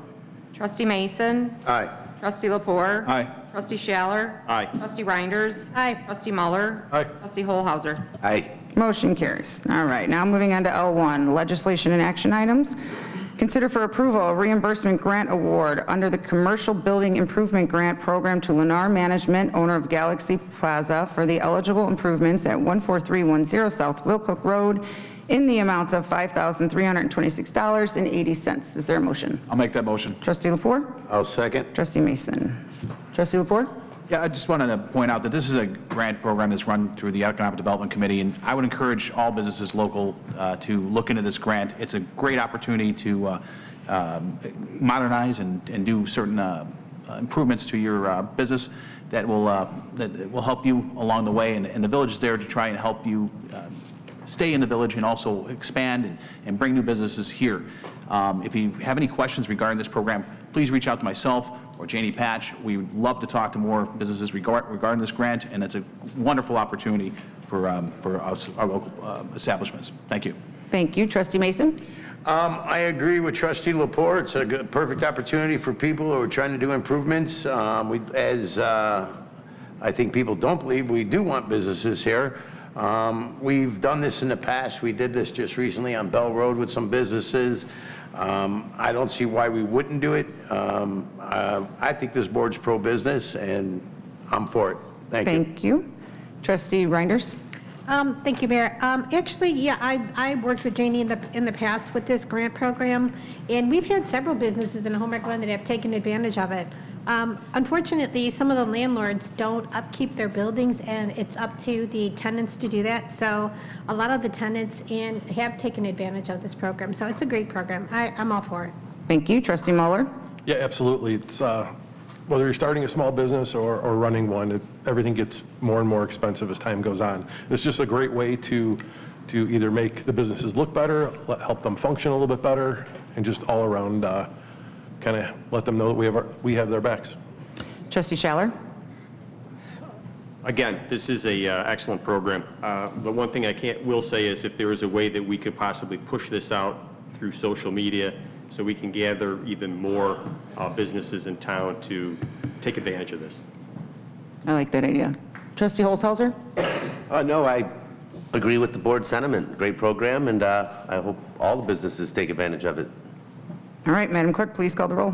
Trustee Mason. Aye. Trustee Lepore. Aye. Trustee Schaller. Aye. Trustee Reinders. Aye. Trustee Muller. Aye. Trustee Holhauser. Aye. Motion carries. All right, now moving on to L1, legislation and action items. Consider for approval a reimbursement grant award under the Commercial Building Improvement Grant Program to Lennar Management, owner of Galaxy Plaza, for the eligible improvements at 14310 South Wilcook Road in the amount of $5,326.80. Is there a motion? I'll make that motion. Trustee Lepore? I'll second. Trustee Mason. Trustee Lepore? Yeah, I just wanted to point out that this is a grant program that's run through the Economic Development Committee, and I would encourage all businesses local to look into this grant. It's a great opportunity to modernize and do certain improvements to your business that will help you along the way, and the village is there to try and help you stay in the village and also expand and bring new businesses here. If you have any questions regarding this program, please reach out to myself or Janie Patch. We would love to talk to more businesses regarding this grant, and it's a wonderful opportunity for us, our local establishments. Thank you. Thank you. Trustee Mason? I agree with Trustee Lepore. It's a perfect opportunity for people who are trying to do improvements. I think people don't believe, we do want businesses here. We've done this in the past. We did this just recently on Bell Road with some businesses. I don't see why we wouldn't do it. I think this board's pro-business, and I'm for it. Thank you. Thank you. Trustee Reinders? Thank you, Mayor. Actually, yeah, I worked with Janie in the past with this grant program, and we've had several businesses in Homer Glen that have taken advantage of it. Unfortunately, some of the landlords don't upkeep their buildings, and it's up to the tenants to do that. So a lot of the tenants have taken advantage of this program. So it's a great program. I'm all for it. Thank you. Trustee Muller? Yeah, absolutely. It's whether you're starting a small business or running one, everything gets more and more expensive as time goes on. It's just a great way to either make the businesses look better, help them function a little bit better, and just all around kind of let them know that we have their backs. Trustee Schaller? Again, this is a excellent program. The one thing will say is if there is a way that we could possibly push this out through social media so we can gather even more businesses in town to take advantage of this. I like that idea. Trustee Holzhauser? No, I agree with the board sentiment. Great program, and I hope all the businesses take advantage of it. All right, Madam Clerk, please call the roll.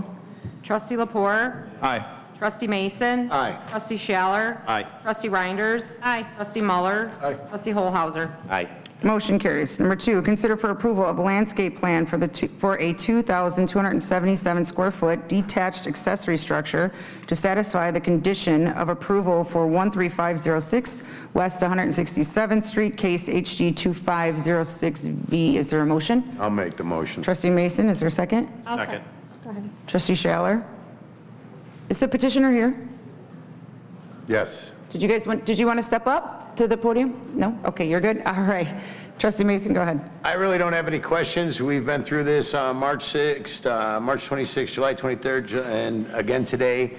Trustee Lepore? Aye. Trustee Mason? Aye. Trustee Schaller? Aye. Trustee Reinders? Aye. Trustee Muller? Aye. Trustee Holzhauser? Aye. Motion carries. Number 2, consider for approval of landscape plan for a 2,277 square foot detached accessory structure to satisfy the condition of approval for 13506 West 167th Street, case HG 2506V. Is there a motion? I'll make the motion. Trustee Mason, is there a second? Second. Go ahead. Trustee Schaller? Is the petitioner here? Yes. Did you want to step up to the podium? No? Okay, you're good? All right. Trustee Mason, go ahead. I really don't have any questions. We've been through this March 6th, March 26th, July 23rd, and again today.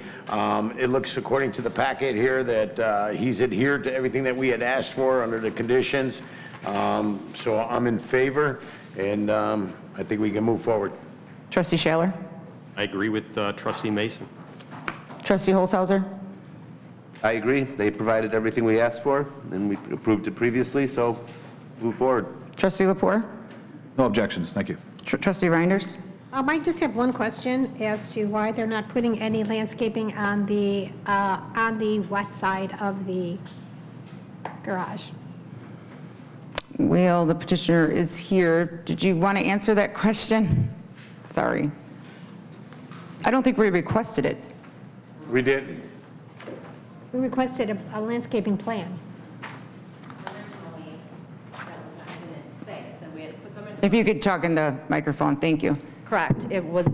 It looks, according to the packet here, that he's adhered to everything that we had asked for under the conditions. So I'm in favor, and I think we can move forward. Trustee Schaller? I agree with Trustee Mason. Trustee Holzhauser? I agree. They provided everything we asked for, and we approved it previously, so move forward. Trustee Lepore? No objections, thank you. Trustee Reinders? I just have one question as to why they're not putting any landscaping on the west side of the garage. Well, the petitioner is here. Did you want to answer that question? Sorry. I don't think we requested it. We did. We requested a landscaping plan. If you could talk in the microphone, thank you. Correct. It was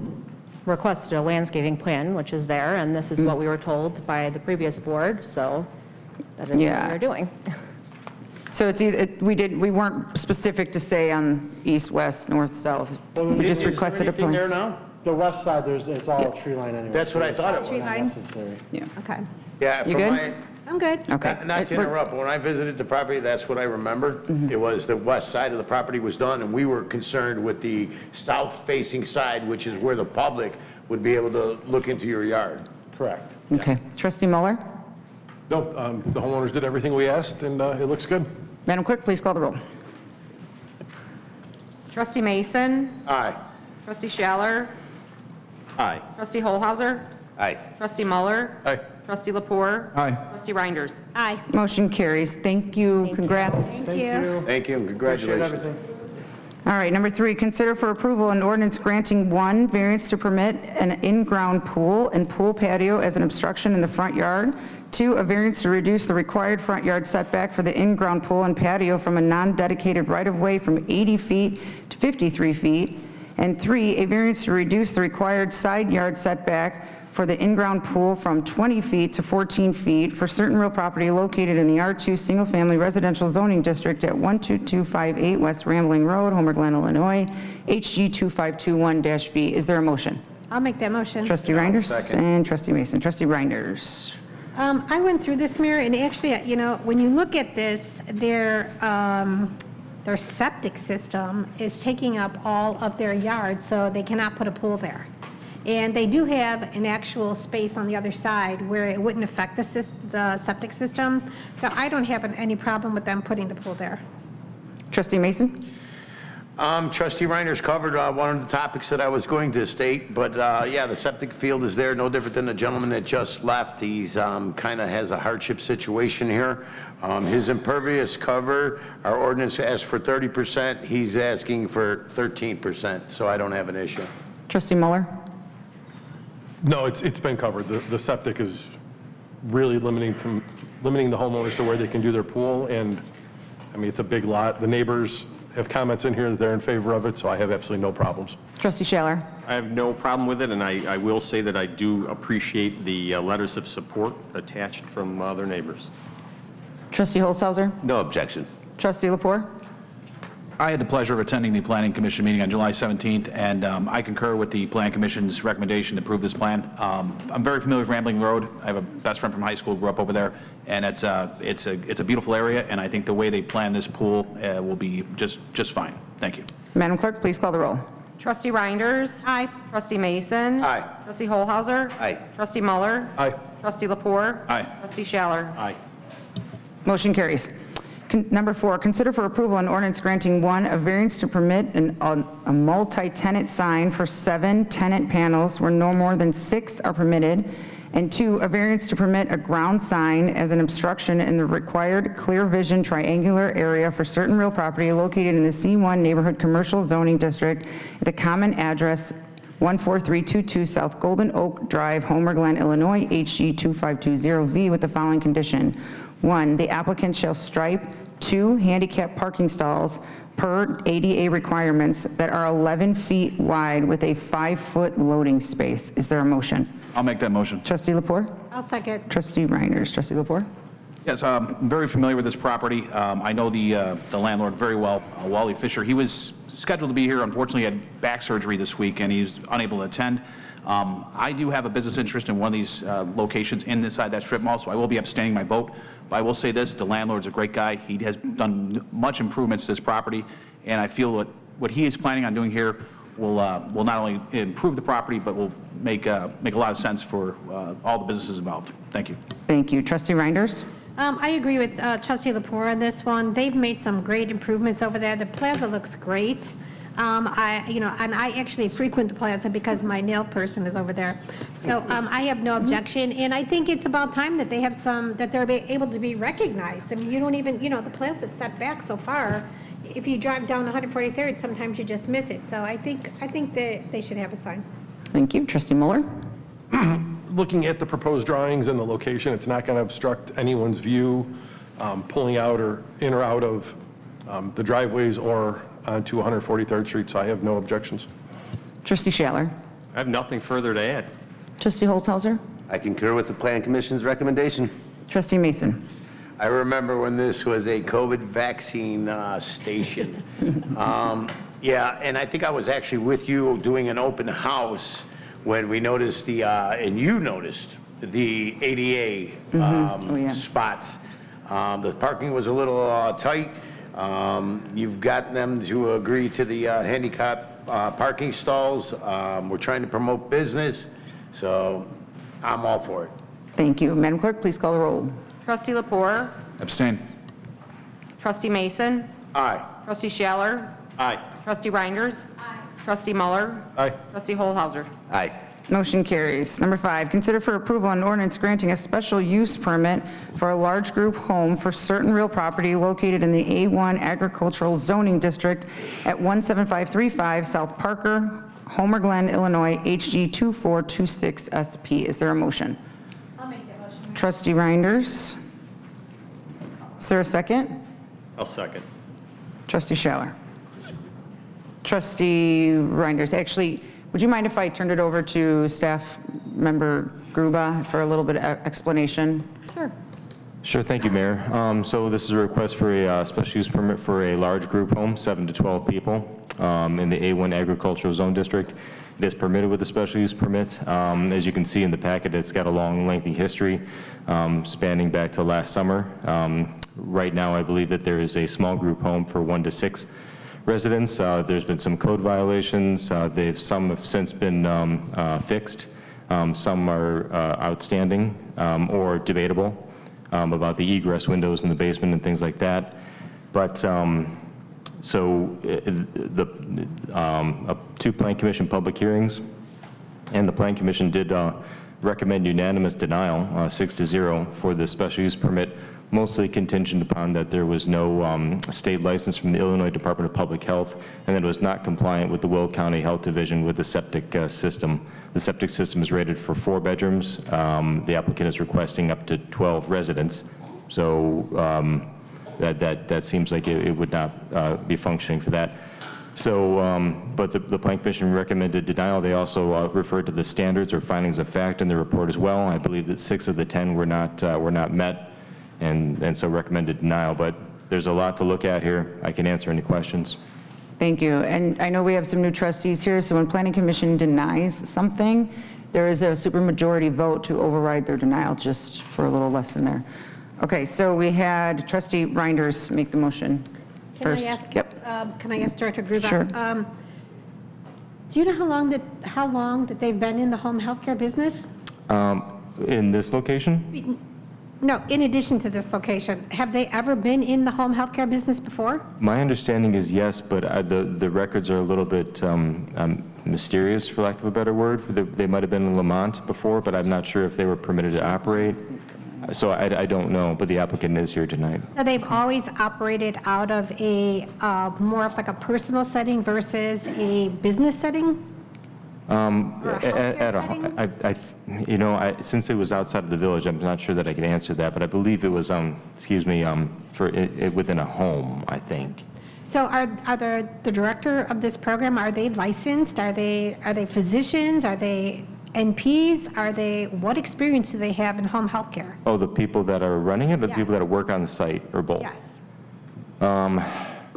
requested a landscaping plan, which is there, and this is what we were told by the previous board, so that is what we're doing. So it's either, we weren't specific to say on east, west, north, south. We just requested a plan. Is there anything there now? The west side, it's all tree line anyway. That's what I thought it was. Tree line? Necessary. Yeah. Okay. Yeah, You from good? I'm good. Okay. Not to interrupt, but when I visited the property, that's what I remember. It was the west side of the property was done, and we were concerned with the south-facing side, which is where the public would be able to look into your yard. Correct. Okay. Trustee Muller? No, the homeowners did everything we asked, and it looks good. Madam Clerk, please call the roll. Trustee Mason? Aye. Trustee Schaller? Aye. Trustee Holzhauser? Aye. Trustee Muller? Aye. Trustee Lepore? Aye. Trustee Reinders? Aye. Motion carries. Thank you. Congrats. Thank you. Thank you, and Appreciate congratulations. everything. All right, number 3, consider for approval an ordinance granting 1, variance to permit an in-ground pool and pool patio as an obstruction in the front yard. 2, a variance to reduce the required front yard setback for the in-ground pool and patio from a non-dedicated right-of-way from 80 feet to 53 feet. And 3, a variance to reduce the required side yard setback for the in-ground pool from 20 feet to 14 feet for certain real property located in the R2 Single Family Residential Zoning District at 12258 West Rambling Road, Homer Glen, Illinois, HG 2521-B. Is there a motion? I'll make that motion. Trustee Reinders and Trustee Mason. Trustee Reinders. I went through this, Mayor, and actually, you know, when you look at this, their septic system is taking up all of their yard, so they cannot put a pool there. And they do have an actual space on the other side where it wouldn't affect the septic system, so I don't have any problem with them putting the pool there. Trustee Mason? Trustee Reiner's covered one of the topics that I was going to state, but yeah, the septic field is there, no different than the gentleman that just left. He's kind of has a hardship situation here. His impervious cover, our ordinance asks for 30%, he's asking for 13%, so I don't have an issue. Trustee Muller? No, it's been covered. The septic is really limiting the homeowners to where they can do their pool, and I mean, it's a big lot. The neighbors have comments in here that they're in favor of it, so I have absolutely no problems. Trustee Schaller? I have no problem with it, and I will say that I do appreciate the letters of support attached from their neighbors. Trustee Holzhauser? No objection. Trustee Lepore? I had the pleasure of attending the Planning Commission meeting on July 17th, and I concur with the Planning Commission's recommendation to approve this plan. I'm very familiar with Rambling Road. I have a best friend from high school, grew up over there, and it's a beautiful area, and I think the way they plan this pool will be just fine. Thank you. Madam Clerk, please call the roll. Trustee Reinders. Aye. Trustee Mason. Aye. Trustee Holhauser. Aye. Trustee Muller. Aye. Trustee Lepore. Aye. Trustee Schaller. Aye. Motion carries. Number 4, consider for approval an ordinance granting 1, a variance to permit a multi-tenant sign for 7 tenant panels where no more than 6 are permitted, and 2, a variance to permit a ground sign as an obstruction in the required clear vision triangular area for certain real property located in the C1 Neighborhood Commercial Zoning District at the common address 14322 South Golden Oak Drive, Homer Glen, Illinois, HG 2520V with the following condition. 1, the applicant shall stripe 2 handicap parking stalls per ADA requirements that are 11 feet wide with a 5-foot loading space. Is there a motion? I'll make that motion. Trustee Lepore? I'll second. Trustee Reinders. Trustee Lepore? Yes, I'm very familiar with this property. I know the landlord very well, Wally Fisher. He was scheduled to be here. Unfortunately, he had back surgery this week, and he's unable to attend. I do have a business interest in one of these locations inside that strip mall, so I will be abstaining my vote. But I will say this, the landlord's a great guy. He has done much improvements to this property, and I feel what he is planning on doing here will not only improve the property, but will make a lot of sense for all the businesses involved. Thank you. Thank you. Trustee Reinders? I agree with Trustee Lepore on this one. They've made some great improvements over there. The plaza looks great. And I actually frequent the plaza because my nail person is over there. So I have no objection, and I think it's about time that they have that they're able to be recognized. I mean, you don't even, the plaza is set back so far. If you drive down 143rd, sometimes you just miss it. So I think that they should have a sign. Thank you. Trustee Muller? Looking at the proposed drawings and the location, it's not going to obstruct anyone's view pulling out or in or out of the driveways or onto 143rd Street, so I have no objections. Trustee Schaller? I have nothing further to add. Trustee Holzhauser? I concur with the Plan Commission's recommendation. Trustee Mason? I remember when this was a COVID vaccine station. Yeah, and I think I was actually with you doing an open house when we noticed and you noticed the ADA spots. The parking was a little tight. You've gotten them to agree to the handicap parking stalls. We're trying to promote business, so I'm all for it. Thank you. Madam Clerk, please call the roll. Trustee Lepore. Abstain. Trustee Mason. Aye. Trustee Schaller. Aye. Trustee Reinders. Aye. Trustee Muller. Aye. Trustee Holhauser. Aye. Motion carries. Number 5, consider for approval an ordinance granting a special use permit for a large group home for certain real property located in the A1 Agricultural Zoning District at 17535 South Parker, Homer Glen, Illinois, HG 2426 SP. Is there a motion? I'll make that motion. Trustee Reinders. Is there a second? I'll second. Trustee Schaller. Trustee Reinders. Actually, would you mind if I turned it over to staff member Gruba for a little bit of explanation? Sure. Sure, thank you, Mayor. So this is a request for a special use permit for a large group home, 7 to 12 people, in the A1 Agricultural Zone District. It is permitted with a special use permit. As you can see in the packet, it's got a long, lengthy history spanning back to last summer. Right now, I believe that there is a small group home for 1 to 6 residents. There's been some code violations. Some have since been fixed. Some are outstanding or debatable about the egress windows in the basement and things like that. But so the 2 Plan Commission public hearings, and the Plan Commission did recommend unanimous denial, 6-0, for the special use permit, mostly contingent upon that there was no state license from the Illinois Department of Public Health, and that it was not compliant with the Will County Health Division with the septic system. The septic system is rated for 4 bedrooms. The applicant is requesting up to 12 residents. So that seems like it would not be functioning for that. So, but the Plan Commission recommended denial. They also referred to the standards or findings of fact in the report as well. I believe that 6 of the 10 were not met, and so recommended denial. But There's a lot to look at here. I can answer any questions. Thank you. And I know we have some new trustees here, so when Planning Commission denies something, there is a supermajority vote to override their denial, just for a little lesson there. Okay, so we had Trustee Reinders make the motion first. Can I ask Director Gruber? Sure. Do you know how long that they've been in the home healthcare business? In this location? No, in addition to this location, have they ever been in the home healthcare business before? My understanding is yes, but the records are a little bit mysterious, for lack of a better word. They might have been in Lamont before, but I'm not sure if they were permitted to operate. So I don't know, but the applicant is here tonight. So they've always operated out of a more of like a personal setting versus a business setting? Since it was outside of the village, I'm not sure that I can answer that, but I believe it was, within a home, I think. So are the director of this program, are they licensed? Are they physicians? Are they NPs? What experience do they have in home health care? Oh, the people that are running it, or the Yes. people that work on the site, or both? Yes.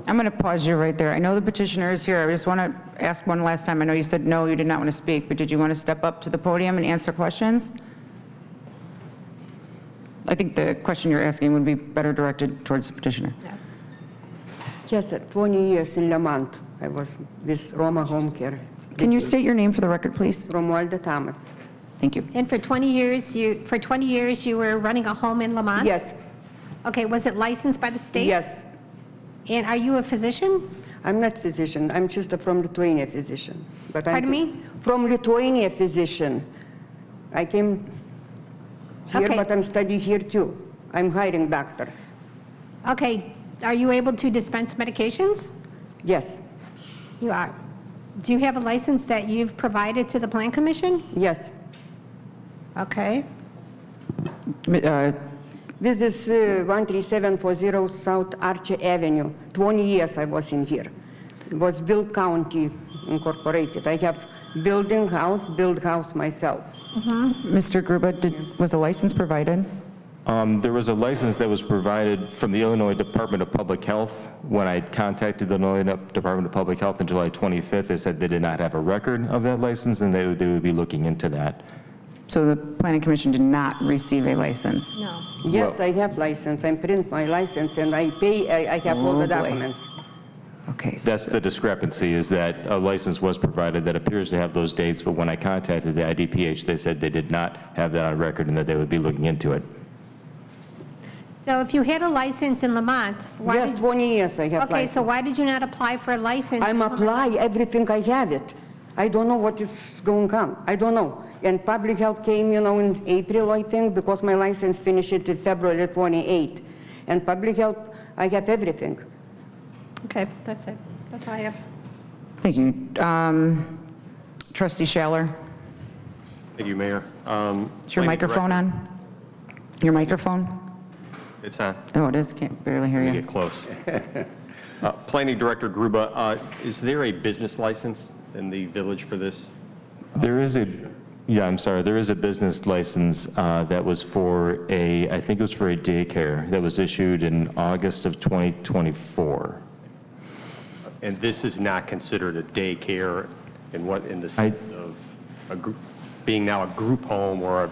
I'm going to pause you right there. I know the petitioner is here. I just want to ask one last time. I know you said no, you did not want to speak, but did you want to step up to the podium and answer questions? I think the question you're asking would be better directed towards the petitioner. Yes. Yes, 20 years in Lamont. I was with Roma Home Care. Can you state your name for the record, please? Romualda Thomas. Thank you. And for 20 years, you were running a home in Lamont? Yes. Okay, was it licensed by the state? Yes. And are you a physician? I'm not physician. I'm just from Lithuania physician. But Pardon me? From Lithuania physician. I came here, Okay. but I'm studying here too. I'm hiring doctors. Okay, are you able to dispense medications? Yes. You are. Do you have a license that you've provided to the Plan Commission? Yes. Okay. This is 13740 South Archer Avenue. 20 years I was in here. It was Bill County Incorporated. I have build house myself. Mr. Gruber, was a license provided? There was a license that was provided from the Illinois Department of Public Health. When I contacted the Illinois Department of Public Health on July 25th, they said they did not have a record of that license, and they would be looking into that. So the Planning Commission did not receive a license? No. Yes, I have license. I print my license and I pay, I have all the documents. Okay. That's the discrepancy, is that a license was provided that appears to have those dates, but when I contacted the IDPH, they said they did not have that on record and that they would be looking into it. So if you had a license in Lamont, why Yes, did 20 years I have Okay, license. so why did you not apply for a license? I'm apply everything I have it. I don't know what is going on. I don't know. And public health came, in April, I think, because my license finished in February 28. And public health, I have everything. Okay, that's it. That's all I have. Thank you. Trustee Schaller, Thank you, Mayor. is your microphone on? Your microphone? It's on. Oh, it is. Can't barely hear Let me you. get close. Planning Director Gruber, is there a business license in the village for this? There is a business license that was for I think it was for a daycare that was issued in August of 2024. And this is not considered a daycare in the sense of being now a group home or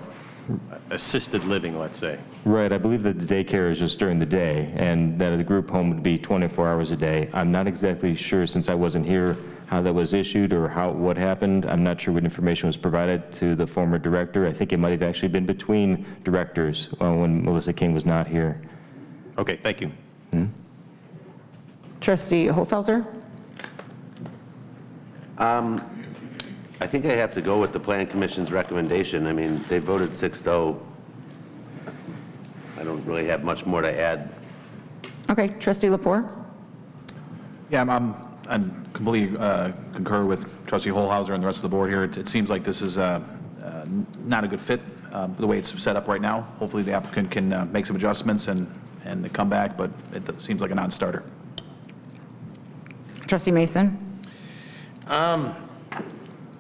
assisted living, let's say? Right, I believe that the daycare is just during the day, and that the group home would be 24 hours a day. I'm not exactly sure, since I wasn't here, how that was issued or what happened. I'm not sure what information was provided to the former director. I think it might have actually been between directors when Melissa King was not here. Okay, thank you. Trustee Holzhauser? I think I have to go with the Plan Commission's recommendation. I mean, they voted 6-0. I don't really have much more to add. Okay, Trustee Lepore? Yeah, I'm completely concur with Trustee Holhauser and the rest of the board here. It seems like this is not a good fit the way it's set up right now. Hopefully the applicant can make some adjustments and come back, but it seems like a non-starter. Trustee Mason?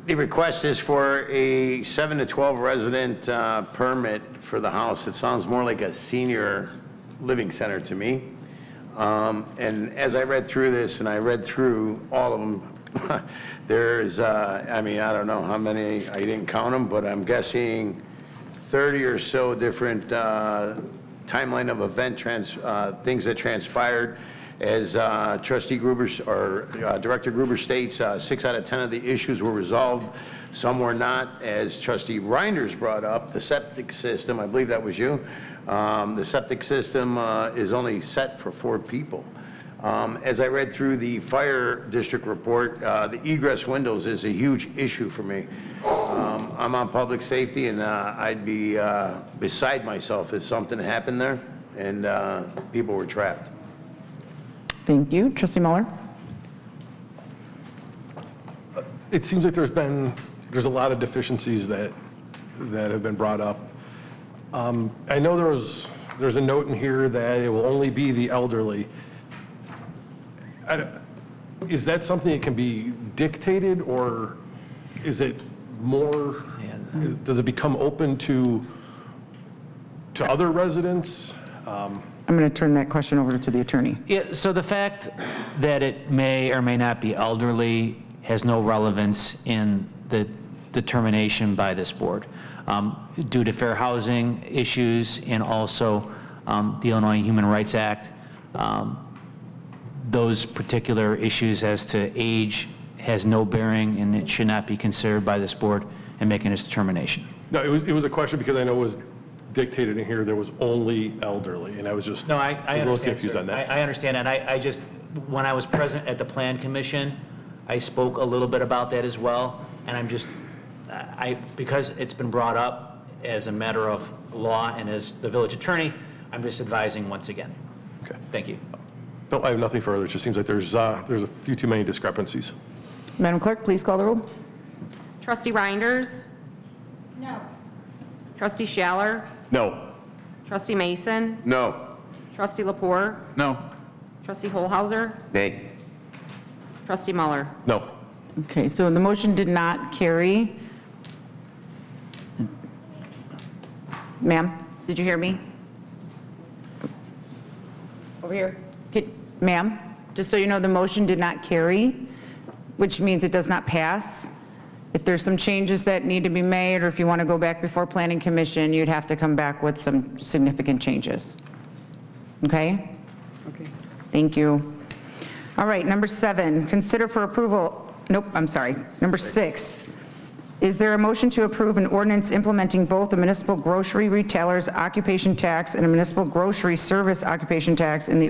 The request is for a 7 to 12 resident permit for the house. It sounds more like a senior living center to me. And as I read through this, and I read through all of them, there's, I mean, I don't know how many, I didn't count them, but I'm guessing 30 or so different timeline of things that transpired. As Trustee Gruber, or Director Gruber states, 6 out of 10 of the issues were resolved. Some were not. As Trustee Reinders brought up, the septic system, I believe that was you, the septic system is only set for 4 people. As I read through the fire district report, the egress windows is a huge issue for me. I'm on public safety, and I'd be beside myself if something happened there and people were trapped. Thank you. Trustee Muller? It seems like there's a lot of deficiencies that have been brought up. I know there's a note in here that it will only be the elderly. Is that something that can be dictated, or is it more, does it become open to other residents? I'm going to turn that question over to the attorney. Yeah, so the fact that it may or may not be elderly has no relevance in the determination by this board. Due to fair housing issues and also the Illinois Human Rights Act, those particular issues as to age has no bearing, and it should not be considered by this board in making its determination. No, it was a question because I know it was dictated in here there was only elderly, and I was just No, I was a little understand, confused sir. on that. I understand, and I just, when I was present at the Plan Commission, I spoke a little bit about that as well, and I'm just, because it's been brought up as a matter of law and as the village attorney, I'm just advising once again. Okay. Thank you. No, I have nothing further. It just seems like there's a few too many discrepancies. Madam Clerk, please call the roll. Trustee Reinders? No. Trustee Schaller? No. Trustee Mason? No. Trustee Lepore? No. Trustee Holhauser? Nay. Trustee Muller? No. Okay, so the motion did not carry. Ma'am, did you hear me? Over here. Ma'am, just so you know, the motion did not carry, which means it does not pass. If there's some changes that need to be made, or if you want to go back before Planning Commission, you'd have to come back with some significant changes. Okay? Okay. Thank you. All right, number 7, consider for approval, nope, I'm sorry. Number 6, is there a motion to approve an ordinance implementing both a municipal grocery retailer's occupation tax and a municipal grocery service occupation tax in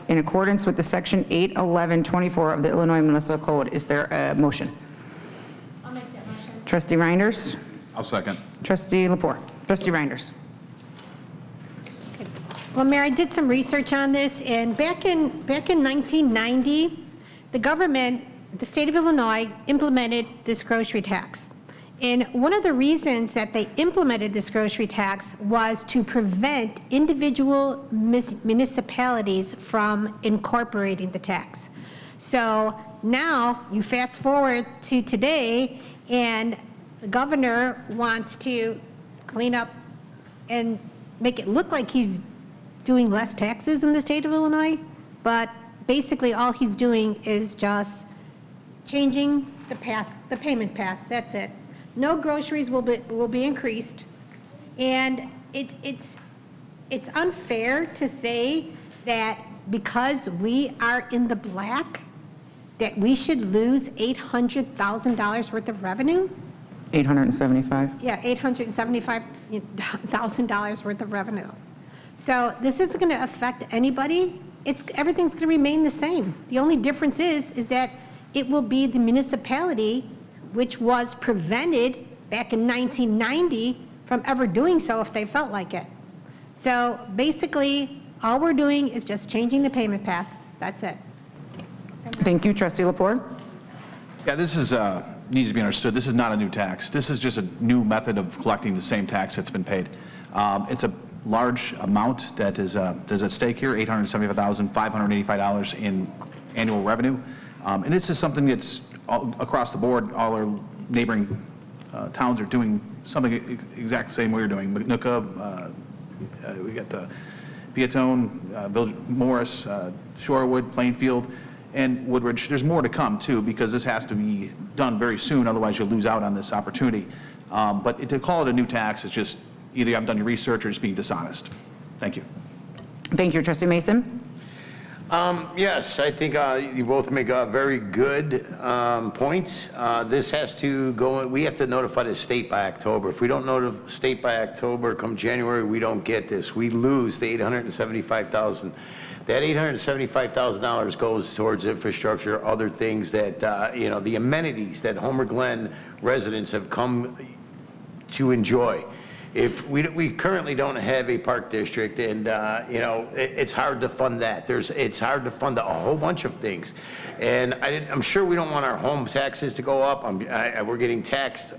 accordance with the section 81124 of the Illinois Municipal Code? Is there a motion? I'll make that motion. Trustee Reinders? I'll second. Trustee Lepore? Trustee Reinders? Well, Mayor, I did some research on this, and back in 1990, the government, the state of Illinois, implemented this grocery tax. And one of the reasons that they implemented this grocery tax was to prevent individual municipalities from incorporating the tax. So now you fast forward to today, and the governor wants to clean up and make it look like he's doing less taxes in the state of Illinois, but basically all he's doing is just changing the path, the payment path, that's it. No groceries will be increased, and it's unfair to say that because we are in the black, that we should lose $800,000 worth of revenue? 875. Yeah, $875,000 worth of revenue. So this isn't going to affect anybody. Everything's going to remain the same. The only difference is that it will be the municipality which was prevented back in 1990 from ever doing so if they felt like it. So basically, all we're doing is just changing the payment path. That's it. Thank you, Trustee Lepore. Yeah, this is, needs to be understood. This is not a new tax. This is just a new method of collecting the same tax that's been paid. It's a large amount that is at stake here, $875,585 in annual revenue. And this is something that's across the board. All our neighboring towns are doing something exactly the same way we're doing. Manuka, we got Peatone, Village Morris, Shorewood, Plainfield, and Woodridge. There's more to come too, because this has to be done very soon, otherwise you'll lose out on this opportunity. But to call it a new tax is just either you haven't done your research or just being dishonest. Thank you. Thank you, Trustee Mason. Yes, I think you both make very good points. This has to go, we have to notify the state by October. If we don't notify the state by October, come January, we don't get this. We lose the $875,000. That $875,000 goes towards infrastructure, other things that, you know, the amenities that Homer Glen residents have come to enjoy. If we currently don't have a park district, and you know, it's hard to fund that. It's hard to fund a whole bunch of things, and I'm sure we don't want our home taxes to go up. We're getting taxed,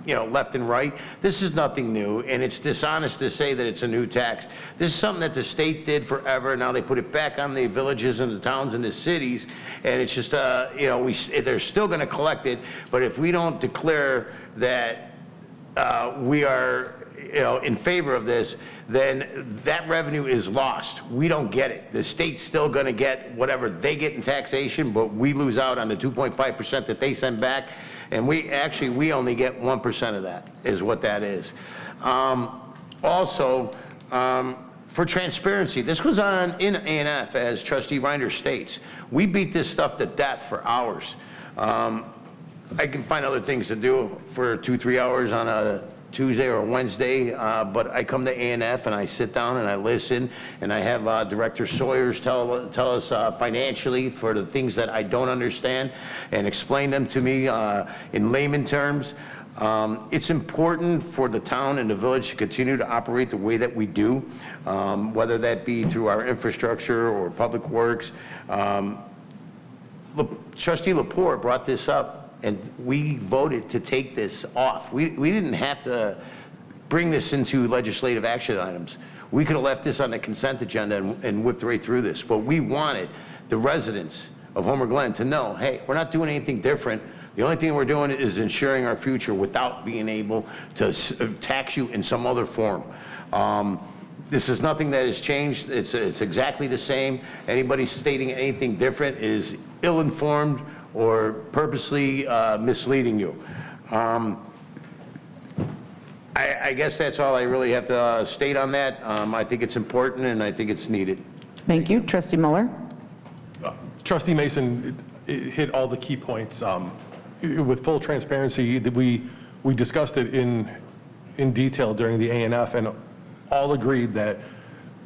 you know, left and right. This is nothing new, and it's dishonest to say that it's a new tax. This is something that the state did forever. Now they put it back on the villages and the towns and the cities, and it's just, you know, they're still going to collect it. But if we don't declare that we are, you know, in favor of this, then that revenue is lost. We don't get it. The state's still going to get whatever they get in taxation, but we lose out on the 2.5% that they send back, and we only get 1% of that, is what that is. Also, for transparency, this was on in A&F, as Trustee Reiner states. We beat this stuff to death for hours. I can find other things to do for 2-3 hours on a Tuesday or Wednesday, but I come to A&F and I sit down and I listen, and I have Director Sawyers tell us financially for the things that I don't understand and explain them to me in layman terms. It's important for the town and the village to continue to operate the way that we do, whether that be through our infrastructure or public works. Trustee Lepore brought this up, and we voted to take this off. We didn't have to bring this into legislative action items. We could have left this on the consent agenda and whipped right through this, but we wanted the residents of Homer Glen to know, hey, we're not doing anything different. The only thing we're doing is ensuring our future without being able to tax you in some other form. This is nothing that has changed. It's exactly the same. Anybody stating anything different is ill-informed or purposely misleading you. I guess that's all I really have to state on that. I think it's important, and I think it's needed. Thank you. Trustee Muller. Trustee Mason hit all the key points. With full transparency, we discussed it in detail during the A&F, and all agreed that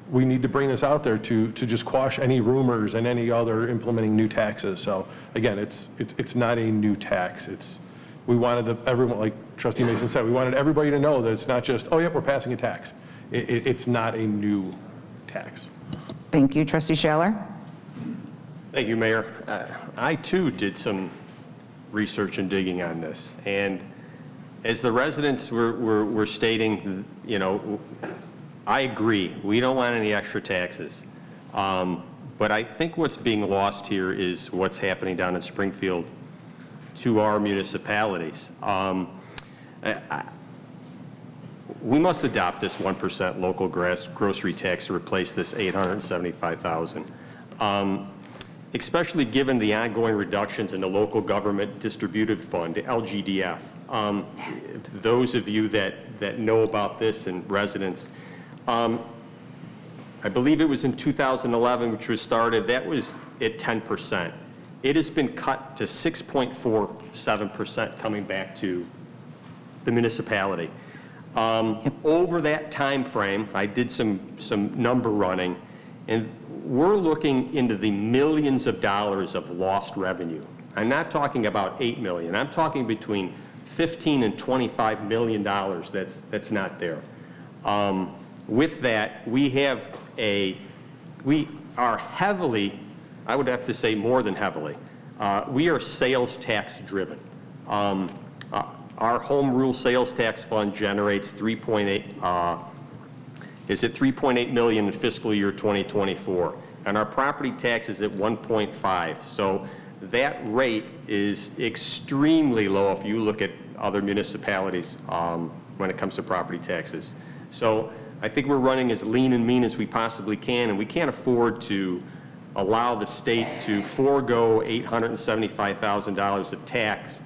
we need to bring this out there to just quash any rumors and any other implementing new taxes. So again, it's not a new tax. We wanted everyone, like Trustee Mason said, we wanted everybody to know that it's not just, oh, yep, we're passing a tax. It's not a new tax. Thank you. Trustee Schaller. Thank you, Mayor. I too did some research and digging on this, and as the residents were stating, you know, I agree, we don't want any extra taxes. But I think what's being lost here is what's happening down in Springfield to our municipalities. We must adopt this 1% local grocery tax to replace this $875,000. Especially given the ongoing reductions in the local government distributive fund, the LGDF. Those of you that know about this and residents, I believe it was in 2011, which was started, that was at 10%. It has been cut to 6.47% coming back to the municipality. Over that time frame, I did some number running, and we're looking into the millions of dollars of lost revenue. I'm not talking about $8 million. I'm talking between $15 and $25 million that's not there. With that, we are heavily, I would have to say more than heavily, we are sales tax driven. Our home rule sales tax fund generates $3.8 million in fiscal year 2024, and our property tax is at 1.5. So that rate is extremely low if you look at other municipalities when it comes to property taxes. So I think we're running as lean and mean as we possibly can, and we can't afford to allow the state to forego $875,000 of tax.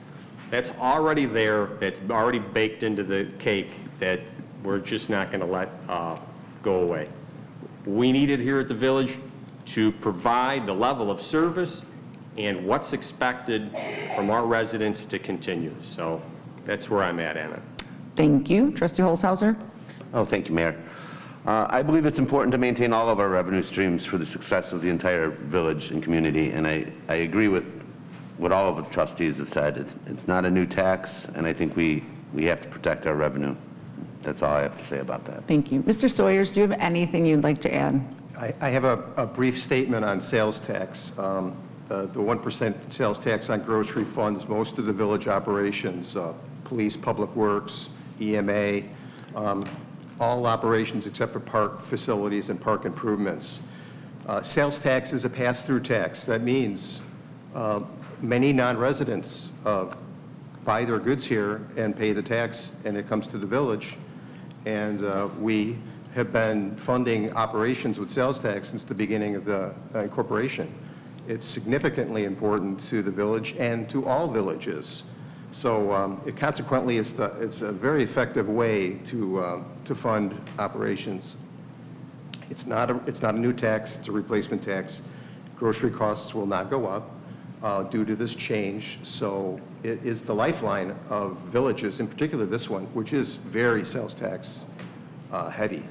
That's already there, that's already baked into the cake, that we're just not going to let go away. We need it here at the village to provide the level of service and what's expected from our residents to continue. So that's where I'm at, Anna. Thank you. Trustee Holzhauser? Oh, thank you, Mayor. I believe it's important to maintain all of our revenue streams for the success of the entire village and community, and I agree with what all of the trustees have said. It's not a new tax, and I think we have to protect our revenue. That's all I have to say about that. Thank you. Mr. Sawyers, do you have anything you'd like to add? I have a brief statement on sales tax. The 1% sales tax on grocery funds most of the village operations, police, public works, EMA, all operations except for park facilities and park improvements. Sales tax is a pass-through tax. That means many non-residents buy their goods here and pay the tax, and it comes to the village. And we have been funding operations with sales tax since the beginning of the incorporation. It's significantly important to the village and to all villages. So consequently, it's a very effective way to fund operations. It's not a new tax, it's a replacement tax. Grocery costs will not go up due to this change. So it is the lifeline of villages, in particular this one, which is very sales tax heavily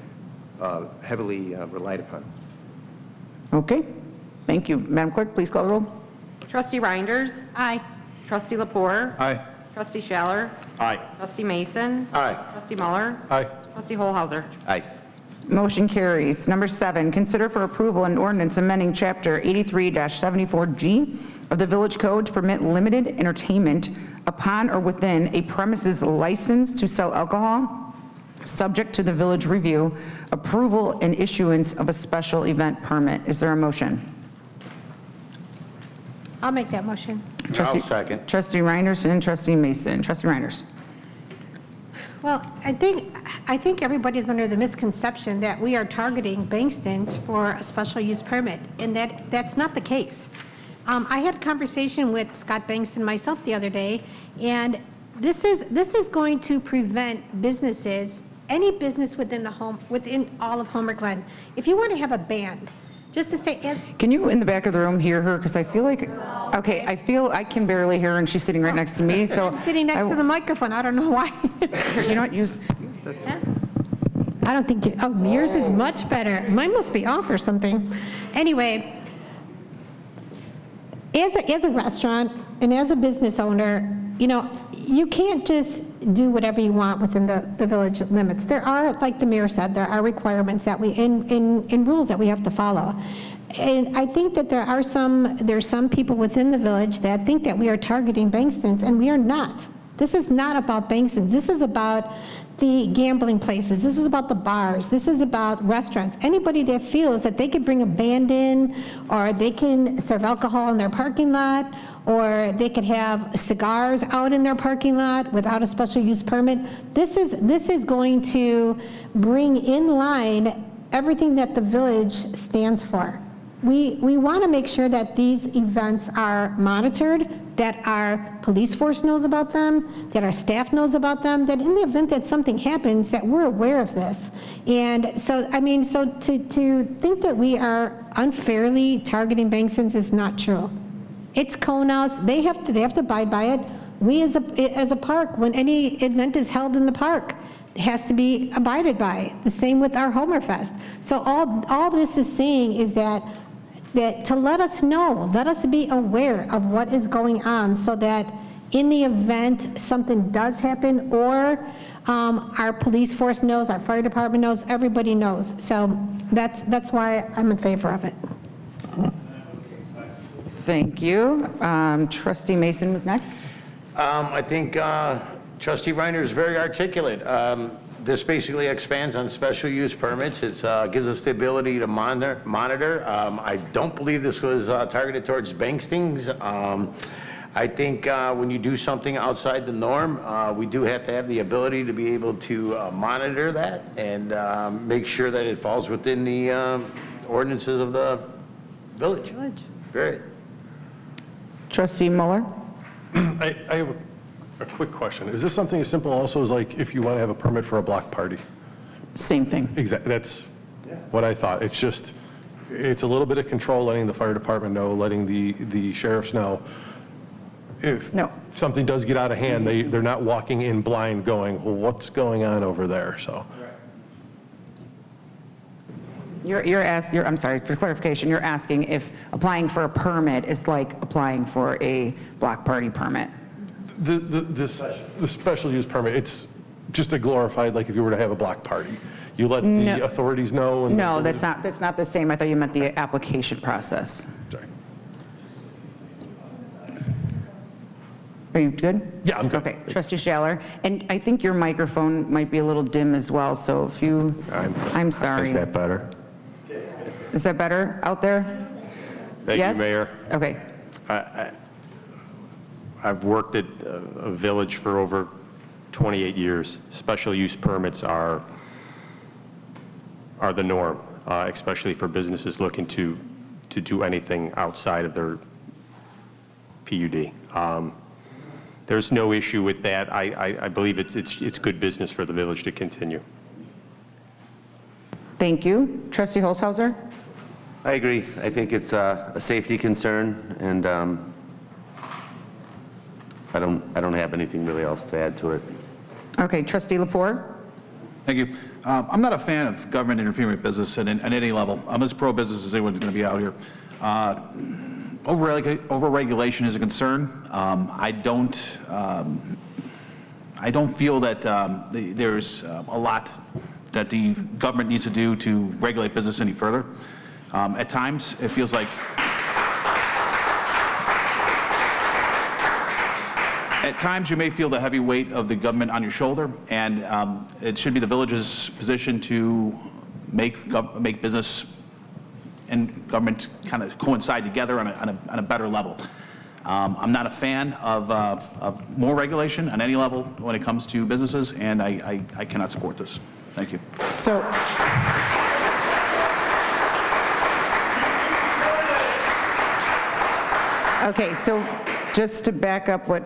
relied upon. Okay. Thank you. Madam Clerk, please call the roll. Trustee Reinders? Aye. Trustee Lepore? Aye. Trustee Schaller? Aye. Trustee Mason? Aye. Trustee Muller? Aye. Trustee Holhauser? Aye. Motion carries. Number 7, consider for approval an ordinance amending Chapter 83-74G of the Village Code to permit limited entertainment upon or within a premises licensed to sell alcohol, subject to the village review, approval, and issuance of a special event permit. Is there a motion? I'll make that motion. I'll second. Trustee Reinders and Trustee Mason. Trustee Reinders. Well, I think everybody's under the misconception that we are targeting Bankston's for a special use permit, and that's not the case. I had a conversation with Scott Bankston myself the other day, and this is going to prevent businesses, any business within all of Homer Glen. If you want to have a band, just to say. Can you, in the back of the room, hear her? Because I feel like, okay, I can barely hear her, and she's sitting right next to me, so. I'm sitting next to the microphone. I don't know why. Here, you know what? Use this. I don't think yours is much better. Mine must be off or something. Anyway, as a restaurant and as a business owner, you can't just do whatever you want within the village limits. There are, like the mayor said, there are requirements that in rules that we have to follow. And I think that there's some people within the village that think that we are targeting Bankston's, and we are not. This is not about Bankston's. This is about the gambling places. This is about the bars. This is about restaurants. Anybody that feels that they could bring a band in, or they can serve alcohol in their parking lot, or they could have cigars out in their parking lot without a special use permit. This is going to bring in line everything that the village stands for. We want to make sure that these events are monitored, that our police force knows about them, that our staff knows about them, that in the event that something happens, that we're aware of this. And so, to think that we are unfairly targeting Bankston's is not true. It's Conehouse. They have to abide by it. We as a park, when any event is held in the park, it has to be abided by. The same with our Homerfest. So all this is saying is that to let us know, let us be aware of what is going on, so that in the event something does happen, or our police force knows, our fire department knows, everybody knows. So that's why I'm in favor of it. Thank you. Trustee Mason was next. I think Trustee Reiner is very articulate. This basically expands on special use permits. It gives us the ability to monitor. I don't believe this was targeted towards Bankston's. I think when you do something outside the norm, we do have to have the ability to be able to monitor that and make sure that it falls within the ordinances of the village. Period. Trustee Muller? I have a quick question. Is this something as simple also as like if you want to have a permit for a block party? Same thing. Exactly. That's what I thought. It's just, it's a little bit of control, letting the fire department know, letting the sheriffs know. If something does get out of hand, they're not walking in blind going, well, what's going on over there? So. I'm sorry, for clarification, you're asking if applying for a permit is like applying for a block party permit? The special use permit, it's just a glorified, like if you were to have a block party. You let the authorities know? And No, that's not the same. I thought you meant the application process. Sorry. Are you good? Yeah, I'm good. Okay, Trustee Schaller. And I think your microphone might be a little dim as well, so if you, I'm sorry. Is that better? Is that better out there? Thank Yes? you, Mayor. Okay. I've worked at a village for over 28 years. Special use permits are the norm, especially for businesses looking to do anything outside of their PUD. There's no issue with that. I believe it's good business for the village to continue. Thank you. Trustee Holzhauser? I agree. I think it's a safety concern, and I don't have anything really else to add to it. Okay, Trustee Lepore? Thank you. I'm not a fan of government interfering with business at any level. I'm as pro-business as anyone's going to be out here. Overregulation is a concern. I don't feel that there's a lot that the government needs to do to regulate business any further. At times, it feels like you may feel the heavy weight of the government on your shoulder, and it should be the village's position to make business and government kind of coincide together on a better level. I'm not a fan of more regulation on any level when it comes to businesses, and I cannot support this. Thank you. So, okay, so just to back up what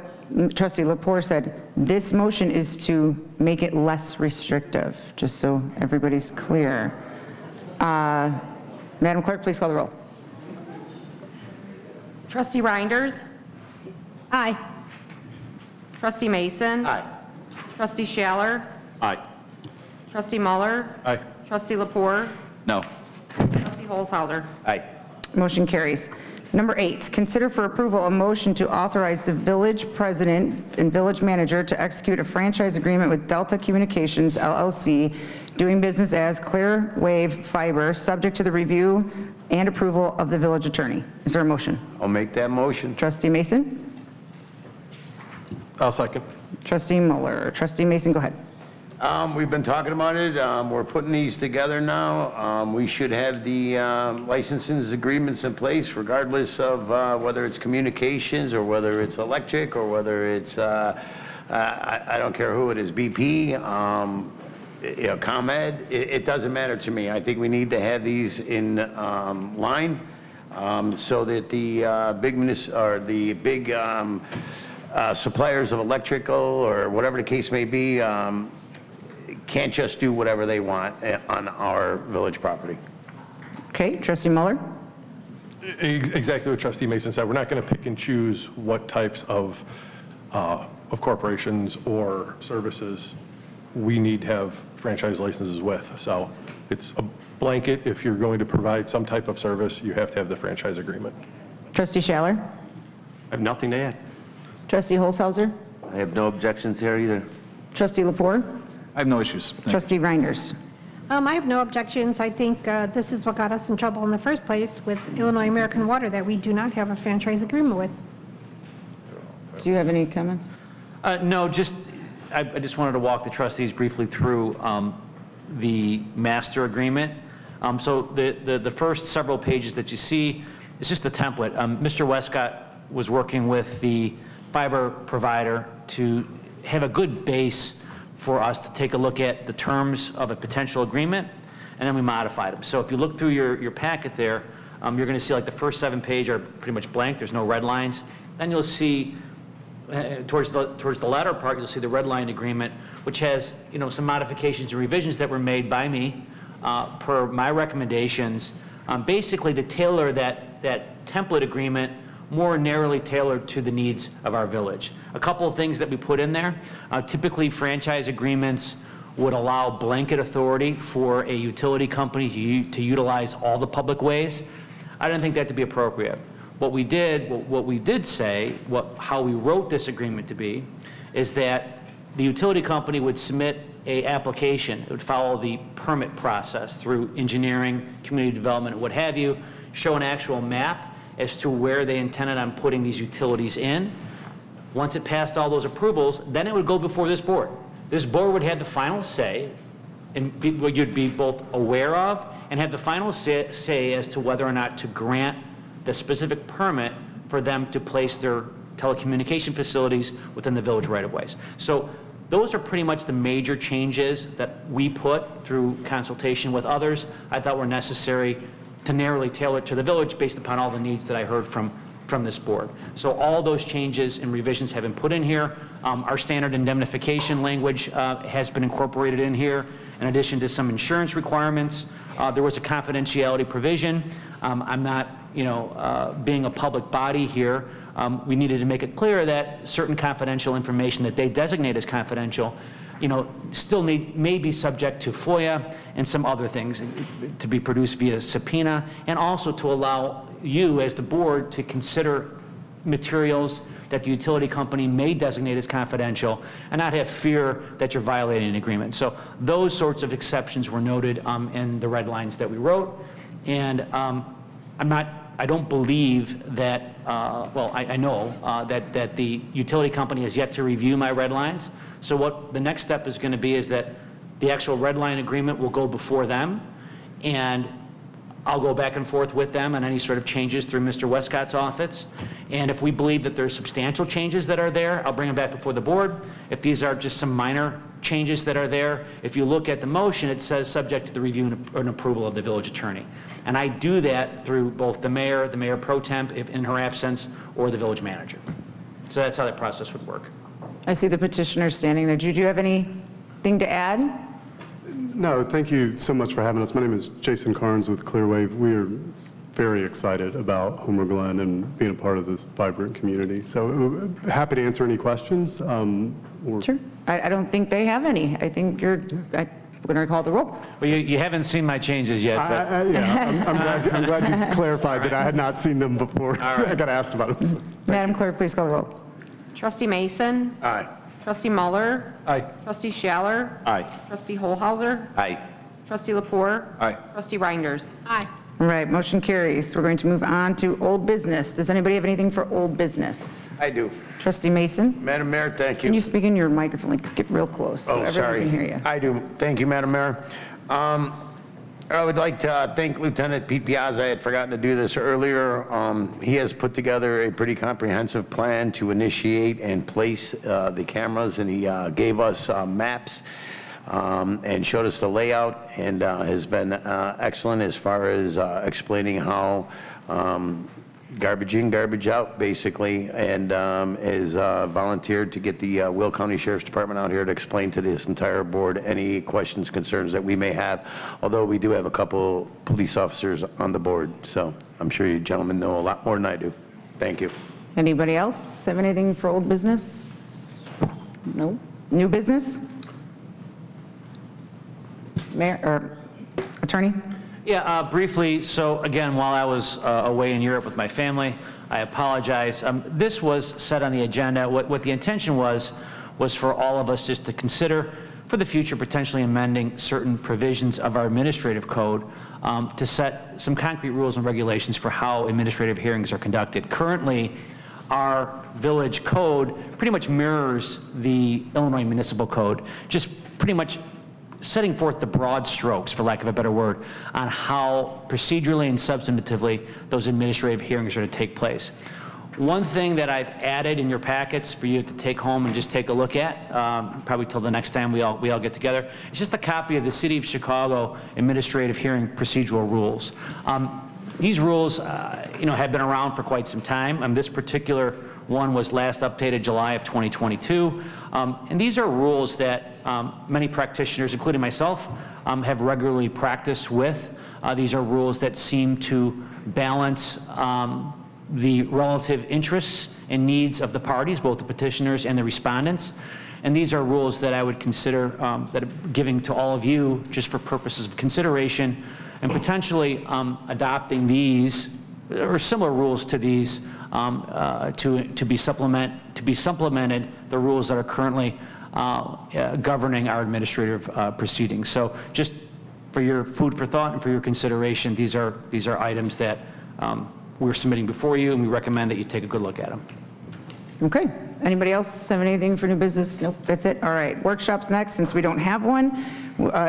Trustee Lepore said, this motion is to make it less restrictive, just so everybody's clear. Madam Clerk, please call the roll. Trustee Reinders? Aye. Trustee Mason? Aye. Trustee Schaller? Aye. Trustee Muller? Aye. Trustee Lepore? No. Trustee Holzhauser? Aye. Motion carries. Number 8, consider for approval a motion to authorize the village president and village manager to execute a franchise agreement with Delta Communications LLC, doing business as Clear Wave Fiber, subject to the review and approval of the village attorney. Is there a motion? I'll make that motion. Trustee Mason? I'll second. Trustee Muller. Trustee Mason, go ahead. We've been talking about it. We're putting these together now. We should have the licenses agreements in place regardless of whether it's communications or whether it's electric or whether it's, I don't care who it is, BP, ComEd. It doesn't matter to me. I think we need to have these in line so that the big suppliers of electrical or whatever the case may be can't just do whatever they want on our village property. Okay, Trustee Muller? Exactly what Trustee Mason said. We're not going to pick and choose what types of corporations or services we need to have franchise licenses with. So it's a blanket. If you're going to provide some type of service, you have to have the franchise agreement. Trustee Schaller? I have nothing to add. Trustee Holzhauser? I have no objections here either. Trustee Lepore? I have no issues. Trustee Reinders? I have no objections. I think this is what got us in trouble in the first place with Illinois American Water, that we do not have a franchise agreement with. Do you have any comments? No, I just wanted to walk the trustees briefly through the master agreement. So the first several pages that you see, it's just a template. Mr. Westcott was working with the fiber provider to have a good base for us to take a look at the terms of a potential agreement, and then we modified them. So if you look through your packet there, you're going to see like the first 7 pages are pretty much blank. There's no red lines. Then you'll see towards the latter part, you'll see the red line agreement, which has some modifications and revisions that were made by me per my recommendations, basically to tailor that template agreement more narrowly tailored to the needs of our village. A couple of things that we put in there. Typically, franchise agreements would allow blanket authority for a utility company to utilize all the public ways. I didn't think that to be appropriate. What we did say, how we wrote this agreement to be, is that the utility company would submit an application. It would follow the permit process through engineering, community development, what have you, show an actual map as to where they intended on putting these utilities in. Once it passed all those approvals, then it would go before this board. This board would have the final say, and what you'd be both aware of and have the final say as to whether or not to grant the specific permit for them to place their telecommunication facilities within the village right-of-ways. So those are pretty much the major changes that we put through consultation with others I thought were necessary to narrowly tailor it to the village based upon all the needs that I heard from this board. So all those changes and revisions have been put in here. Our standard indemnification language has been incorporated in here, in addition to some insurance requirements. There was a confidentiality provision. I'm not, being a public body here, we needed to make it clear that certain confidential information that they designate as confidential, still may be subject to FOIA and some other things to be produced via subpoena, and also to allow you as the board to consider materials that the utility company may designate as confidential and not have fear that you're violating an agreement. So those sorts of exceptions were noted in the red lines that we wrote. And I don't believe that, I know that the utility company has yet to review my red lines. So what the next step is going to be is that the actual red line agreement will go before them, and I'll go back and forth with them on any sort of changes through Mr. Westcott's office. And if we believe that there's substantial changes that are there, I'll bring them back before the board. If these are just some minor changes that are there, if you look at the motion, it says subject to the review and approval of the village attorney. And I do that through both the mayor pro temp if in her absence, or the village manager. So that's how that process would work. I see the petitioner standing there. Do you have anything to add? No, thank you so much for having us. My name is Jason Carnes with Clearwave. We are very excited about Homer Glen and being a part of this vibrant community. So happy to answer any questions. Sure. I don't think they have any. I think we're going to call the roll. Well, you haven't seen my changes yet. But yeah, I'm glad you clarified that I had not seen them before. Right. I got asked about them. Madam Clerk, please call the roll. Trustee Mason. Aye. Trustee Muller. Aye. Trustee Schaller. Aye. Trustee Holhauser. Aye. Trustee Lepore. Aye. Trustee Reinders. Aye. All right, motion carries. We're going to move on to old business. Does anybody have anything for old business? I do. Trustee Mason? Madam Mayor, thank you. Can you speak in your microphone? Like, get real close so everyone can hear you. I do. Thank you, Madam Mayor. I would like to thank Lieutenant Pete Piazza. I had forgotten to do this earlier. He has put together a pretty comprehensive plan to initiate and place the cameras, and he gave us maps and showed us the layout, and has been excellent as far as explaining how garbage in, garbage out, basically, and is volunteered to get the Will County Sheriff's Department out here to explain to this entire board any questions, concerns that we may have, although we do have a couple police officers on the board, so I'm sure you gentlemen know a lot more than I do. Thank you. Anybody else have anything for old business? No? New business? Mayor, or Attorney? Yeah, briefly, so again, while I was away in Europe with my family, I apologize. This was set on the agenda. What the intention was for all of us just to consider for the future potentially amending certain provisions of our administrative code to set some concrete rules and regulations for how administrative hearings are conducted. Currently, our village code pretty much mirrors the Illinois Municipal Code, just pretty much setting forth the broad strokes, for lack of a better word, on how procedurally and substantively those administrative hearings are to take place. One thing that I've added in your packets for you to take home and just take a look at, probably till the next time we all get together, it's just a copy of the City of Chicago Administrative Hearing Procedural Rules. These rules, have been around for quite some time. This particular one was last updated July of 2022. And these are rules that many practitioners, including myself, have regularly practiced with. These are rules that seem to balance the relative interests and needs of the parties, both the petitioners and the respondents. And these are rules that I would consider that I'm giving to all of you just for purposes of consideration, and potentially adopting these or similar rules to these to be supplemented the rules that are currently governing our administrative proceedings. So just for your food for thought and for your consideration, these are items that we're submitting before you, and we recommend that you take a good look at them. Okay. Anybody else have anything for new business? Nope, that's it. All right. Workshops next, since we don't have one.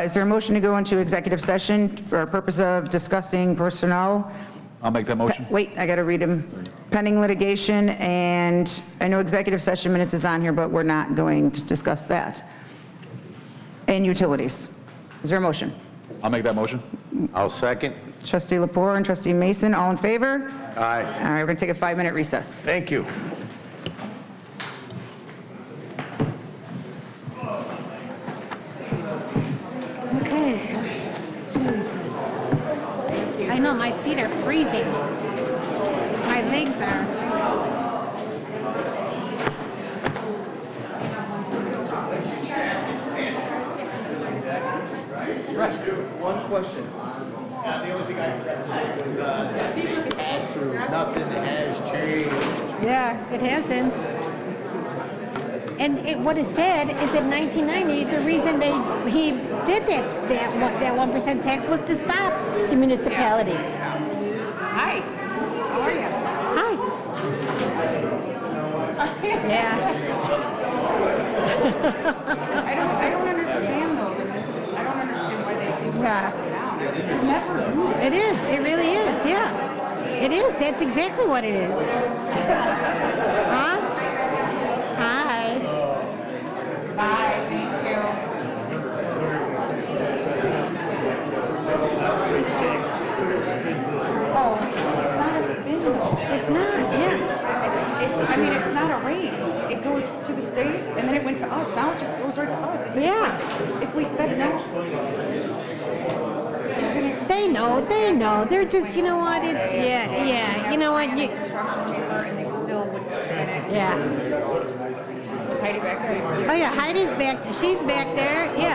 Is there a motion to go into executive session for a purpose of discussing personnel? I'll make that motion. Wait, I got to read them. Pending litigation, and I know executive session minutes is on here, but we're not going to discuss that. And utilities. Is there a motion? I'll make that motion. I'll second. Trustee Lepore and Trustee Mason, all in favor? Aye. All right, we're going to take a 5-minute recess. Thank you. Okay. I know, my feet are freezing. My legs are. One question. The only thing I forgot to say was the pass-through, nothing has changed. Yeah, it hasn't. And what it said is in 1990, the reason he did that 1% tax was to stop the municipalities. Hi, how are you? Hi. Yeah. I don't understand though. I don't understand why they do Yeah. It is. It really is. Yeah. It is. That's exactly what it is. Huh? Hi. Bye, thank you. Oh, it's not a spin though. It's not, yeah. It's not a raise. It goes to the state and then it went to us. Now it just goes right to us. Yeah. If we said no. They know. They're just, you know what, it's, yeah. You know what, And they still would spin it. yeah. Is Heidi back there? Oh, yeah, Heidi's back, she's back there, yeah.